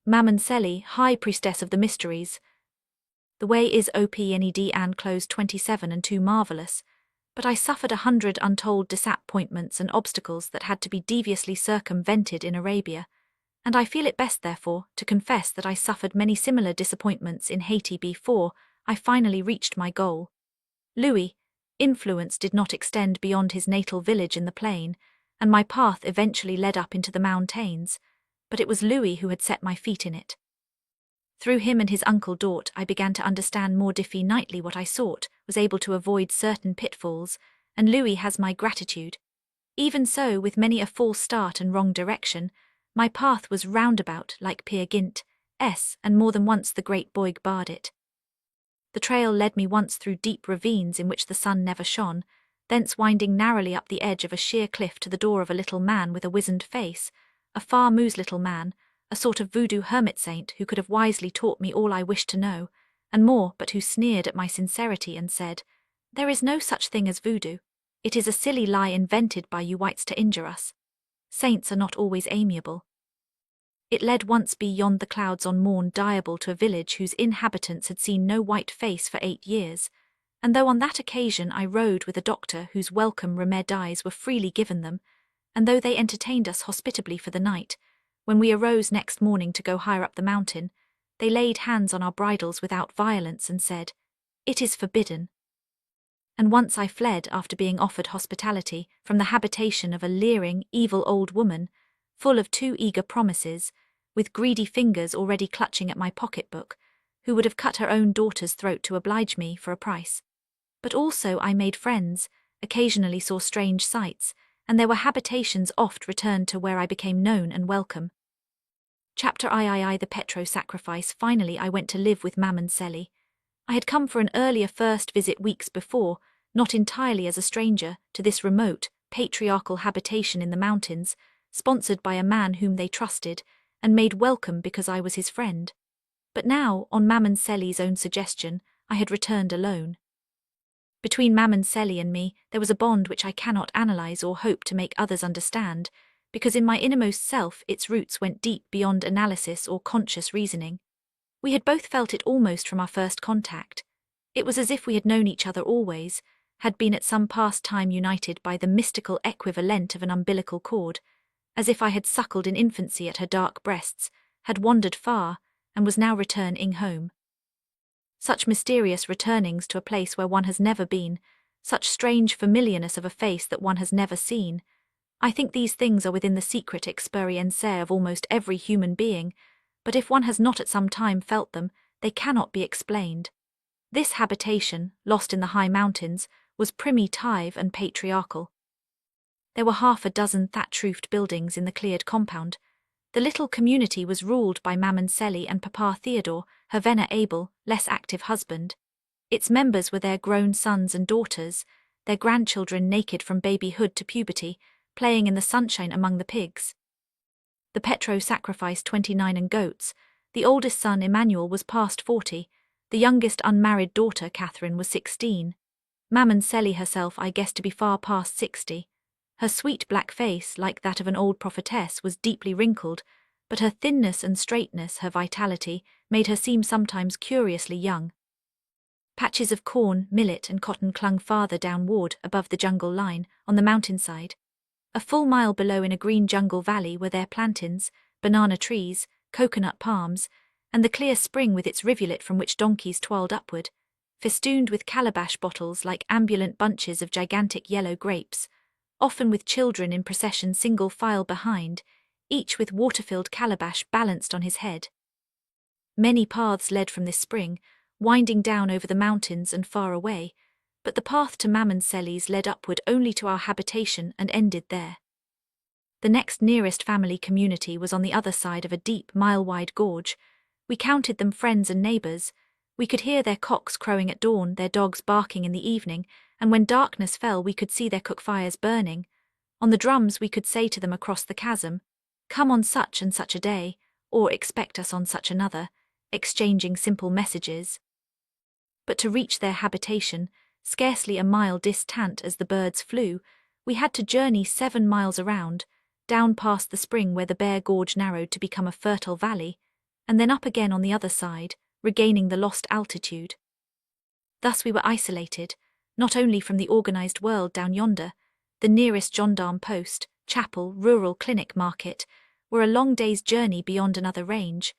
Mamanseli, high priestess of the mysteries. The way is opened and closed 27 and too marvelous, but I suffered 100 untold disappointments and obstacles that had to be deviously circumvented in Arabia, and I feel it best, therefore, to confess that I suffered many similar disappointments in Haiti before I finally reached my goal. Louis' influence did not extend beyond his natal village in the plain, and my path eventually led up into the mountains, but it was Louis who had set my feet in it. Through him and his uncle Dort I began to understand more definitely what I sought, was able to avoid certain pitfalls, and Louis has my gratitude. Even so, with many a false start and wrong direction, my path was roundabout like Peer Gynt's, and more than once the great Boig barred it. The trail led me once through deep ravines in which the sun never shone, thence winding narrowly up the edge of a sheer cliff to the door of a little man with a wizened face, a far-moose little man, a sort of voodoo hermit saint who could have wisely taught me all I wished to know, and more, but who sneered at my sincerity and said, "There is no such thing as voodoo. It is a silly lie invented by you whites to injure us. Saints are not always amiable." It led once beyond the clouds on morn diable to a village whose inhabitants had seen no white face for 8 years, and though on that occasion I rode with a doctor whose welcome remedies were freely given them, and though they entertained us hospitably for the night, when we arose next morning to go higher up the mountain, they laid hands on our bridles without violence and said, "It is forbidden." And once I fled after being offered hospitality from the habitation of a leering, evil old woman, full of too eager promises, with greedy fingers already clutching at my pocketbook, who would have cut her own daughter's throat to oblige me for a price. But also I made friends, occasionally saw strange sights, and there were habitations oft returned to where I became known and welcome. Chapter III The Petro Sacrifice. Finally I went to live with Mammon Selly. I had come for an earlier first visit weeks before, not entirely as a stranger, to this remote, patriarchal habitation in the mountains, sponsored by a man whom they trusted, and made welcome because I was his friend. But now, on Mammon Selly's own suggestion, I had returned alone. Between Mammon Selly and me there was a bond which I cannot analyze or hope to make others understand, because in my innermost self its roots went deep beyond analysis or conscious reasoning. We had both felt it almost from our first contact. It was as if we had known each other always, had been at some past time united by the mystical equivalent of an umbilical cord, as if I had suckled in infancy at her dark breasts, had wandered far, and was now returning home. Such mysterious returnings to a place where one has never been, such strange familiarness of a face that one has never seen. I think these things are within the secret experience of almost every human being, but if one has not at some time felt them, they cannot be explained. This habitation, lost in the high mountains, was primitive and patriarchal. There were 6 thatch-roofed buildings in the cleared compound. The little community was ruled by Mammon Selly and Papa Theodore, her venerable, less active husband. Its members were their grown sons and daughters, their grandchildren naked from babyhood to puberty, playing in the sunshine among the pigs. The Petro sacrificed 29 and goats. The oldest son, Emmanuel, was past 40. The youngest unmarried daughter, Catherine, was 16. Mammon Selly herself I guessed to be far past 60. Her sweet black face, like that of an old prophetess, was deeply wrinkled, but her thinness and straightness, her vitality, made her seem sometimes curiously young. Patches of corn, millet and cotton clung farther downward above the jungle line, on the mountainside. A full mile below in a green jungle valley were there plantains, banana trees, coconut palms, and the clear spring with its rivulet from which donkeys toiled upward, festooned with calabash bottles like ambulant bunches of gigantic yellow grapes, often with children in procession single file behind, each with water-filled calabash balanced on his head. Many paths led from this spring, winding down over the mountains and far away, but the path to Mammon Selly's led upward only to our habitation and ended there. The next nearest family community was on the other side of a deep, mile-wide gorge. We counted them friends and neighbours. We could hear their cocks crowing at dawn, their dogs barking in the evening, and when darkness fell we could see their cook fires burning. On the drums we could say to them across the chasm, "Come on such and such a day," or "Expect us on such another," exchanging simple messages. But to reach their habitation, scarcely a mile distant as the birds flew, we had to journey 7 miles around, down past the spring where the bare gorge narrowed to become a fertile valley, and then up again on the other side, regaining the lost altitude. Thus we were isolated, not only from the organized world down yonder, the nearest gendarme post, chapel, rural clinic, market, were a long day's journey beyond another range,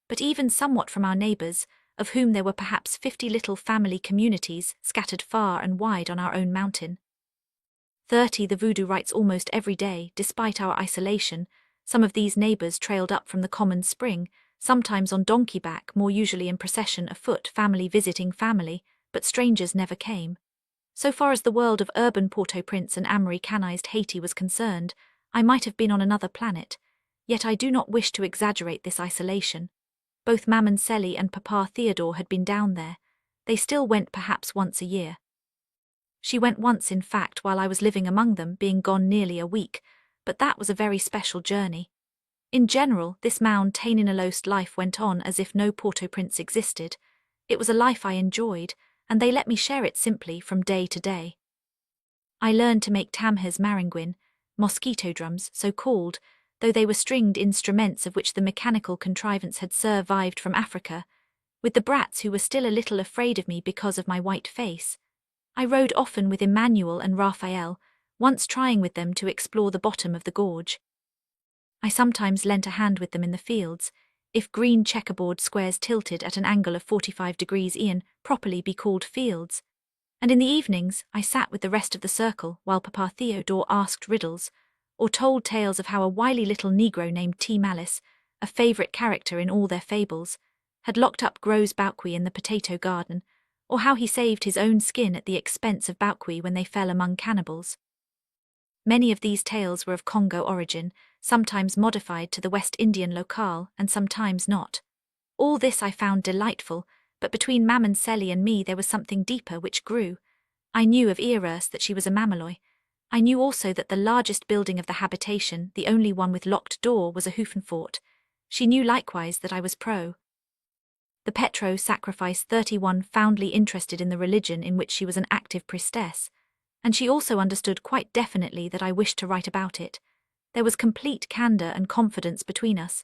but even somewhat from our neighbours, of whom there were perhaps 50 little family communities scattered far and wide on our own mountain. 30 The voodoo rites almost every day, despite our isolation. Some of these neighbours trailed up from the common spring, sometimes on donkey back, more usually in procession afoot, family visiting family, but strangers never came. So far as the world of urban Port-au-Prince and Americanized Haiti was concerned, I might have been on another planet, yet I do not wish to exaggerate this isolation. Both Mammon Selly and Papa Theodore had been down there. They still went perhaps once a year. She went once, in fact, while I was living among them, being gone nearly a week, but that was a very special journey. In general, this mountain-in-a-lost life went on as if no Port-au-Prince existed. It was a life I enjoyed, and they let me share it simply from day to day. I learned to make tamhes maringouin, mosquito drums, so called, though they were stringed instruments of which the mechanical contrivance had survived from Africa, with the brats who were still a little afraid of me because of my white face. I rode often with Emmanuel and Raphael, once trying with them to explore the bottom of the gorge. I sometimes lent a hand with them in the fields, if green checkerboard squares tilted at an angle of 45 degrees e'en properly be called fields, and in the evenings I sat with the rest of the circle while Papa Theodore asked riddles, or told tales of how a wily little Negro named T. Malice, a favourite character in all their fables, had locked up Gros Bauqui in the potato garden, or how he saved his own skin at the expense of Bauqui when they fell among cannibals. Many of these tales were of Congo origin, sometimes modified to the West Indian locale and sometimes not. All this I found delightful, but between Maman Selly and me there was something deeper which grew. I knew of Earus that she was a Mamaloi. I knew also that the largest building of the habitation, the only one with locked door, was a Hoofenfort. She knew likewise that I was pro. The Petro Sacrifice 31 foundly interested in the religion in which she was an active priestess, and she also understood quite definitely that I wished to write about it. There was complete candour and confidence between us.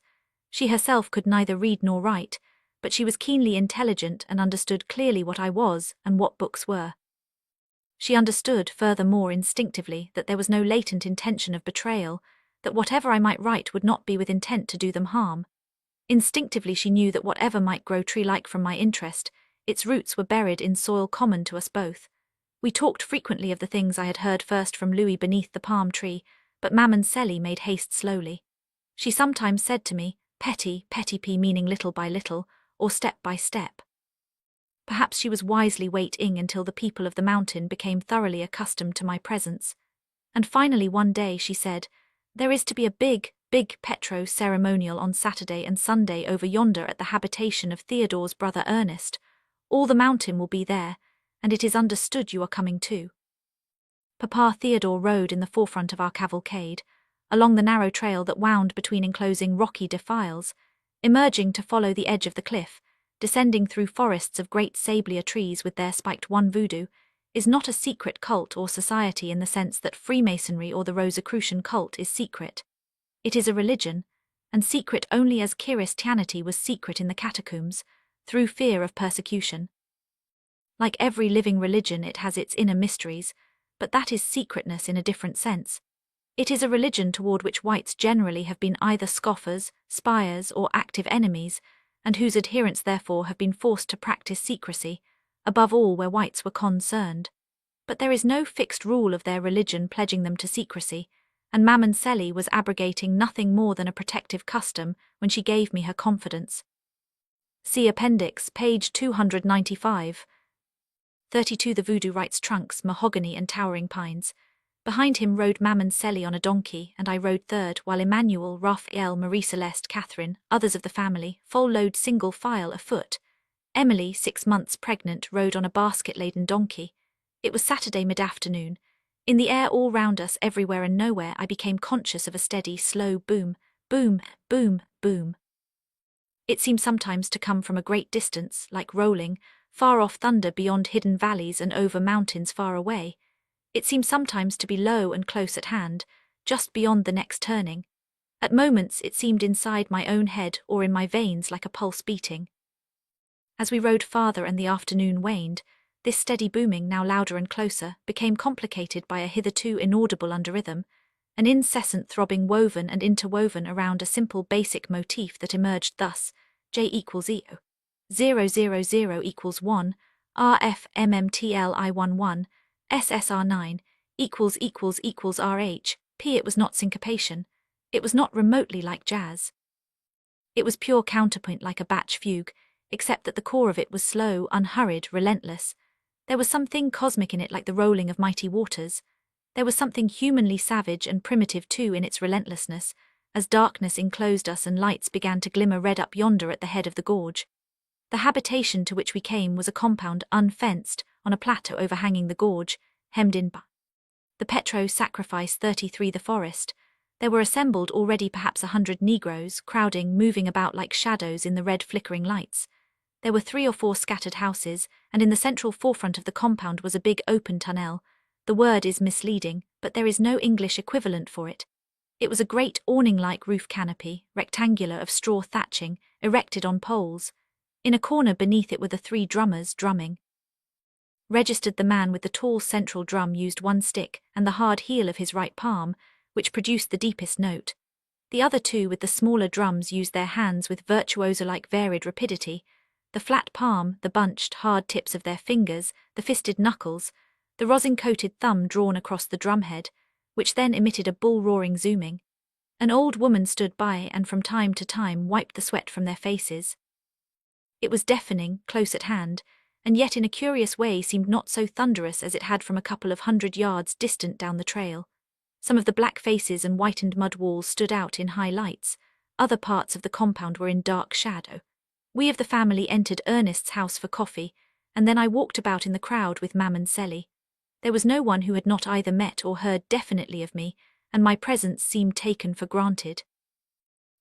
She herself could neither read nor write, but she was keenly intelligent and understood clearly what I was and what books were. She understood, furthermore instinctively, that there was no latent intention of betrayal, that whatever I might write would not be with intent to do them harm. Instinctively she knew that whatever might grow tree-like from my interest, its roots were buried in soil common to us both. We talked frequently of the things I had heard first from Louis beneath the palm tree, but Maman Selly made haste slowly. She sometimes said to me, petit p meaning little by little, or step by step. Perhaps she was wisely waiting until the people of the mountain became thoroughly accustomed to my presence. And finally one day she said, "There is to be a big Petro ceremonial on Saturday and Sunday over yonder at the habitation of Theodore's brother Ernest. All the mountain will be there, and it is understood you are coming too." Papa Theodore rode in the forefront of our cavalcade, along the narrow trail that wound between enclosing rocky defiles, emerging to follow the edge of the cliff, descending through forests of great sablia trees with their spiked one voodoo, is not a secret cult or society in the sense that Freemasonry or the Rosicrucian cult is secret. It is a religion, and secret only as Christianity was secret in the catacombs, through fear of persecution. Like every living religion, it has its inner mysteries, but that is secretness in a different sense. It is a religion toward which whites generally have been either scoffers, spiers, or active enemies, and whose adherents therefore have been forced to practice secrecy, above all where whites were concerned. But there is no fixed rule of their religion pledging them to secrecy, and Maman Selly was abrogating nothing more than a protective custom when she gave me her confidence. See Appendix, page 295. 32 The voodoo writes trunks, mahogany and towering pines. Behind him rode Maman Selly on a donkey, and I rode third, while Emmanuel, Raphael, Marie-Celeste, Catherine, others of the family, full-load single file afoot. Emily, 6 months pregnant, rode on a basket-laden donkey. It was Saturday mid-afternoon. In the air all round us, everywhere and nowhere, I became conscious of a steady, slow boom, boom, boom, boom. It seemed sometimes to come from a great distance, like rolling, far-off thunder beyond hidden valleys and over mountains far away. It seemed sometimes to be low and close at hand, just beyond the next turning. At moments it seemed inside my own head or in my veins like a pulse beating. As we rode farther and the afternoon waned, this steady booming, now louder and closer, became complicated by a hitherto inaudible underrhythm, an incessant throbbing woven and interwoven around a simple basic motif that emerged thus: J equals E, 0 0 0 equals 1, RF MMTLI 11, SSR 9, equals RH, P. It was not syncopation. It was not remotely like jazz. It was pure counterpoint like a Bach fugue, except that the core of it was slow, unhurried, relentless. There was something cosmic in it like the rolling of mighty waters. There was something humanly savage and primitive too in its relentlessness, as darkness enclosed us and lights began to glimmer red up yonder at the head of the gorge. The habitation to which we came was a compound unfenced, on a plateau overhanging the gorge, hemmed in by the Petro Sacrifice 33 the forest. There were assembled already perhaps 100 Negroes, crowding, moving about like shadows in the red flickering lights. There were 3 or 4 scattered houses, and in the central forefront of the compound was a big open tunnel. The word is misleading, but there is no English equivalent for it. It was a great awning-like roof canopy, rectangular of straw thatching, erected on poles. In a corner beneath it were the 3 drummers drumming. Registered the man with the tall central drum used one stick and the hard heel of his right palm, which produced the deepest note. The other 2 with the smaller drums used their hands with virtuoso-like varied rapidity, the flat palm, the bunched, hard tips of their fingers, the fisted knuckles, the rosin-coated thumb drawn across the drumhead, which then emitted a bull-roaring zooming. An old woman stood by and from time to time wiped the sweat from their faces. It was deafening, close at hand, and yet in a curious way seemed not so thunderous as it had from a couple of 100 yards distant down the trail. Some of the black faces and whitened mud walls stood out in high lights, other parts of the compound were in dark shadow. We of the family entered Ernest's house for coffee, and then I walked about in the crowd with Mam and Selly. There was no one who had not either met or heard definitely of me, and my presence seemed taken for granted.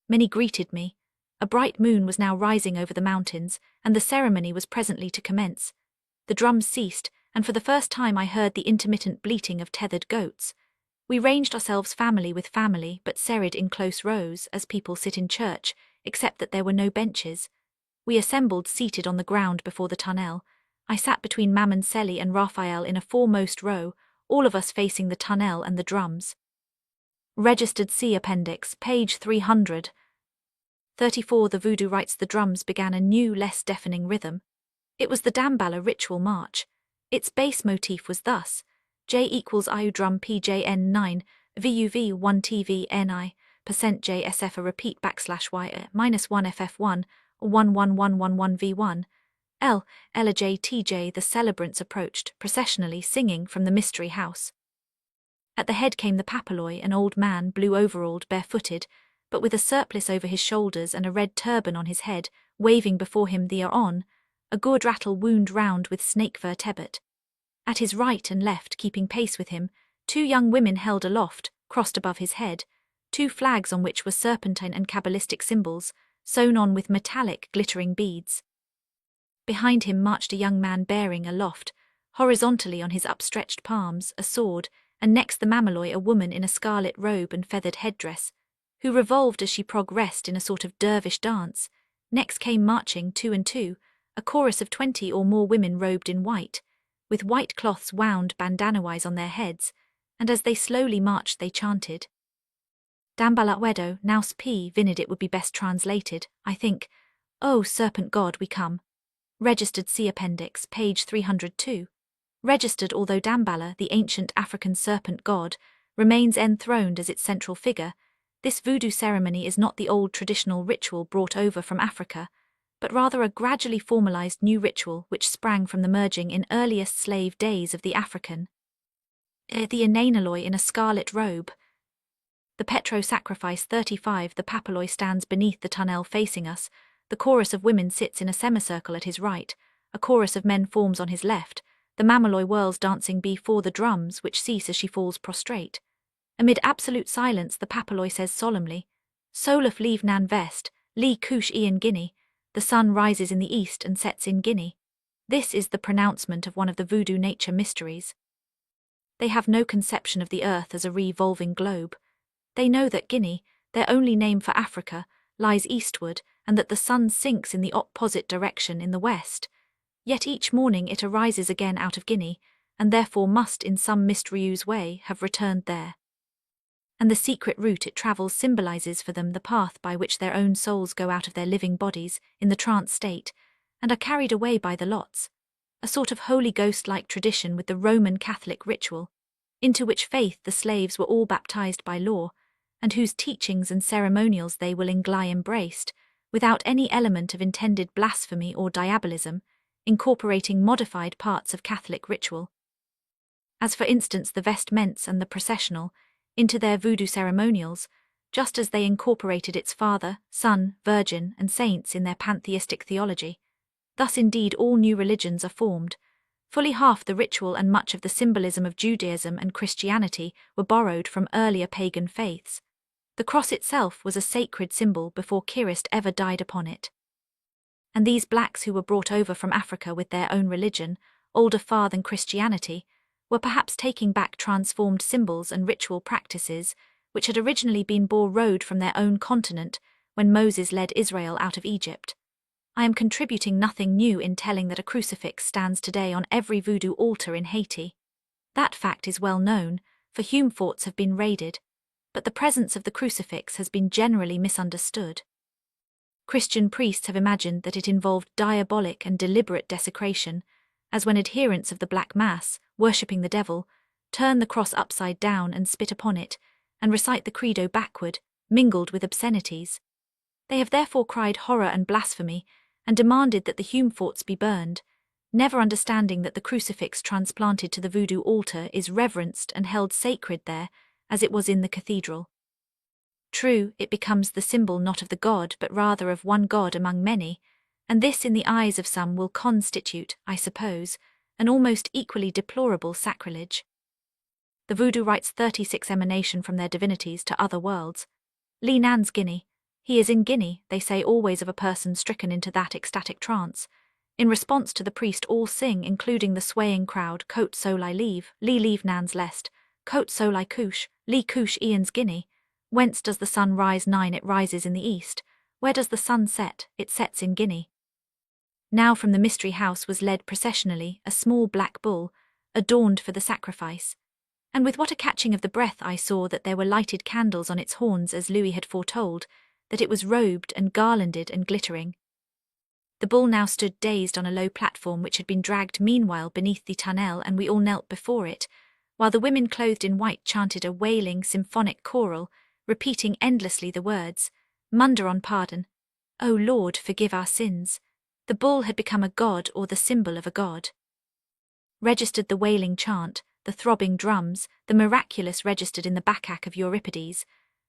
Many greeted me. A bright moon was now rising over the mountains, and the ceremony was presently to commence. The drums ceased, and for the first time I heard the intermittent bleating of tethered goats. We ranged ourselves family with family, but serried in close rows, as people sit in church, except that there were no benches. We assembled seated on the ground before the tunnel. I sat between Mam and Selly and Raphael in a foremost row, all of us facing the tunnel and the drums. Registered C Appendix, page 300. 34 The voodoo rites. The drums began a new, less deafening rhythm. It was the Damballa ritual march. Its bass motif was thus: J equals IU drum PJN9, VUV 1 TVNI, %JSF a repeat /Y -1 FF1, 11111 V1. L a J TJ. The celebrants approached, processionally singing, from the mystery house. At the head came the papaloi, an old man, blue-overalled, barefooted, but with a surplice over his shoulders and a red turban on his head, waving before him the aon, a gourd rattle wound round with snake fur tebet. At his right and left, keeping pace with him, 2 young women held aloft, crossed above his head, 2 flags on which were serpentine and cabalistic symbols, sewn on with metallic, glittering beads. Behind him marched a young man bearing aloft, horizontally on his upstretched palms, a sword, and next the mamaloi, a woman in a scarlet robe and feathered headdress, who revolved as she progressed in a sort of dervish dance. Next came marching 2 and 2, a chorus of 20 or more women robed in white, with white cloths wound bandana-wise on their heads, and as they slowly marched they chanted. Damballa Wedo, Naus P. Vinid. It would be best translated, I think. O serpent god, we come. Registered C Appendix, page 302. Registered. Although Damballa, the ancient African serpent god, remains enthroned as its central figure, this voodoo ceremony is not the old traditional ritual brought over from Africa, but rather a gradually formalized new ritual which sprang from the merging in earliest slave days of the African. The Inanaloi in a scarlet robe. The Petro sacrifice 35. The papaloi stands beneath the tunnel facing us. The chorus of women sits in a semicircle at his right, a chorus of men forms on his left, the mamaloi whirls dancing before the drums, which cease as she falls prostrate. Amid absolute silence the papaloi says solemnly, Solaf leave Nan Vest, Li Kush Ian Guinea. The sun rises in the east and sets in Guinea. This is the pronouncement of one of the voodoo nature mysteries. They have no conception of the earth as a revolving globe. They know that Guinea, their only name for Africa, lies eastward, and that the sun sinks in the opposite direction in the west. Yet each morning it arises again out of Guinea, and therefore must in some mysterious way have returned there. And the secret route it travels symbolizes for them the path by which their own souls go out of their living bodies in the trance state, and are carried away by the lots, a sort of Holy Ghost-like tradition with the Roman Catholic ritual, into which faith the slaves were all baptized by law, and whose teachings and ceremonials they willingly embraced, without any element of intended blasphemy or diabolism, incorporating modified parts of Catholic ritual. As for instance the vestments and the processional, into their voodoo ceremonials, just as they incorporated its Father, Son, Virgin, and saints in their pantheistic theology. Thus indeed all new religions are formed. Fully half the ritual and much of the symbolism of Judaism and Christianity were borrowed from earlier pagan faiths. The cross itself was a sacred symbol before Christ ever died upon it. And these blacks who were brought over from Africa with their own religion, older far than Christianity, were perhaps taking back transformed symbols and ritual practices, which had originally been borrowed from their own continent when Moses led Israel out of Egypt. I am contributing nothing new in telling that a crucifix stands today on every voodoo altar in Haiti. That fact is well known, for Hume forts have been raided, but the presence of the crucifix has been generally misunderstood. Christian priests have imagined that it involved diabolic and deliberate desecration, as when adherents of the Black Mass, worshipping the devil, turn the cross upside down and spit upon it, and recite the credo backward, mingled with obscenities. They have therefore cried horror and blasphemy, and demanded that the Hume forts be burned, never understanding that the crucifix transplanted to the voodoo altar is reverenced and held sacred there, as it was in the cathedral. True, it becomes the symbol not of the god but rather of one god among many, and this in the eyes of some will constitute, I suppose, an almost equally deplorable sacrilege. The voodoo rites 36 emanation from their divinities to other worlds. Li Nan's Guinea. He is in Guinea, they say always of a person stricken into that ecstatic trance. In response to the priest all sing, including the swaying crowd, Cote Solai leave Nan's lest, Cote Solai Couche, Li Couche Ian's Guinea. Whence does the sun rise? 9 It rises in the east. Where does the sun set? It sets in Guinea. Now from the mystery house was led processionally a small black bull, adorned for the sacrifice. And with what a catching of the breath I saw that there were lighted candles on its horns as Louis had foretold, that it was robed and garlanded and glittering. The bull now stood dazed on a low platform which had been dragged meanwhile beneath the tunnel, and we all knelt before it, while the women clothed in white chanted a wailing symphonic choral, repeating endlessly the words, Munda on pardon, O Lord, forgive our sins. The bull had become a god or the symbol of a god. Registered the wailing chant, the throbbing drums, the miraculous registered in the Bacchac of Euripides,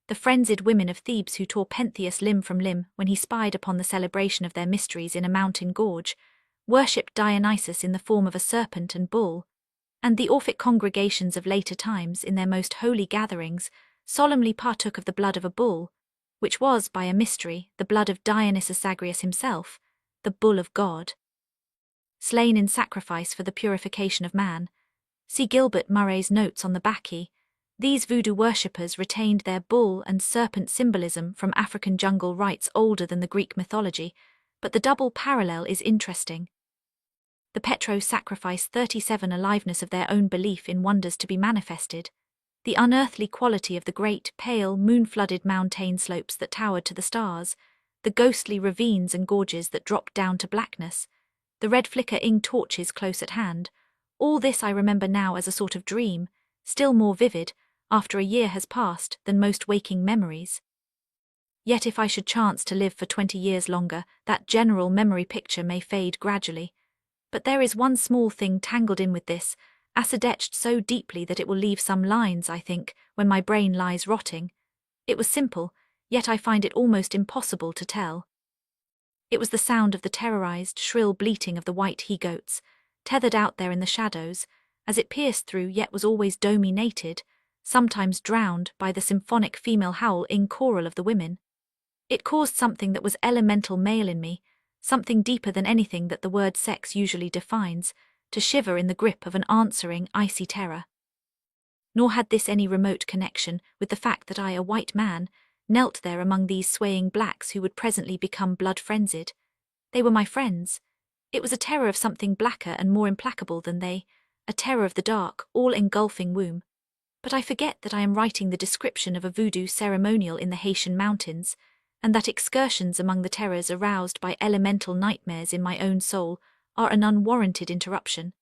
the frenzied women of Thebes who tore Pentheus limb from limb when he spied upon the celebration of their mysteries in a mountain gorge, worshipped Dionysus in the form of a serpent and bull, and the Orphic congregations of later times in their most holy gatherings solemnly partook of the blood of a bull, which was, by a mystery, the blood of Dionysus Zagreus himself, the bull of God. Slain in sacrifice for the purification of man. See Gilbert Murray's notes on the Bacchae. These voodoo worshippers retained their bull and serpent symbolism from African jungle rites older than the Greek mythology, but the double parallel is interesting. The Petros sacrifice 37 aliveness of their own belief in wonders to be manifested, the unearthly quality of the great, pale, moon-flooded mountain slopes that towered to the stars, the ghostly ravines and gorges that dropped down to blackness, the red flicker-ing torches close at hand. All this I remember now as a sort of dream, still more vivid, after a year has passed, than most waking memories. Yet if I should chance to live for 20 years longer, that general memory picture may fade gradually. But there is one small thing tangled in with this, acid-etched so deeply that it will leave some lines, I think, when my brain lies rotting. It was simple, yet I find it almost impossible to tell. It was the sound of the terrorized, shrill bleating of the white he-goats, tethered out there in the shadows, as it pierced through yet was always dominated, sometimes drowned by the symphonic female howl-ing choral of the women. It caused something that was elemental male in me, something deeper than anything that the word sex usually defines, to shiver in the grip of an answering, icy terror. Nor had this any remote connection with the fact that I, a white man, knelt there among these swaying blacks who would presently become blood-frenzied. They were my friends. It was a terror of something blacker and more implacable than they, a terror of the dark, all-engulfing womb. But I forget that I am writing the description of a voodoo ceremonial in the Haitian mountains, and that excursions among the terrors aroused by elemental nightmares in my own soul are an unwarranted interruption.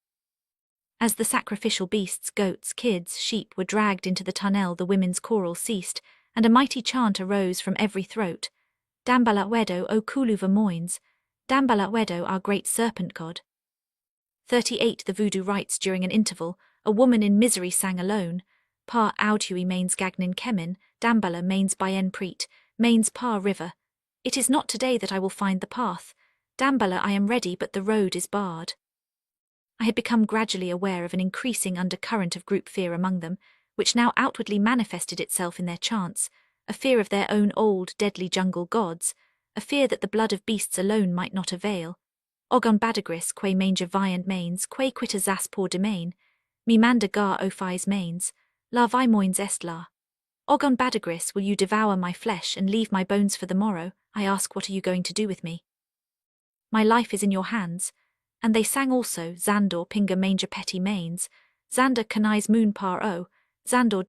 As the sacrificial beasts, goats, kids, sheep were dragged into the tunnel, the women's choral ceased, and a mighty chant arose from every throat. Dambala Wedo o Kulu Vermoins, Dambala Wedo our great serpent god. 38 The voodoo rites during an interval, a woman in misery sang alone, Pa Audhui mains Gagnin Kemin, Dambala mains Bayen Preet, mains Pa river. It is not today that I will find the path. Dambala I am ready but the road is barred. I had become gradually aware of an increasing undercurrent of group fear among them, which now outwardly manifested itself in their chants, a fear of their own old, deadly jungle gods, a fear that the blood of beasts alone might not avail. Ogon Badagris que manger viand mains, que quitter zas pour domain, mi manda gar o phis mains, la vi moins est la. Ogon Badagris, will you devour my flesh and leave my bones for the morrow? I ask, what are you going to do with me? My life is in your hands. And they sang also, Zandor Pinga Manger Petty Mains, Zander Kanai's Moon Par O, Zandor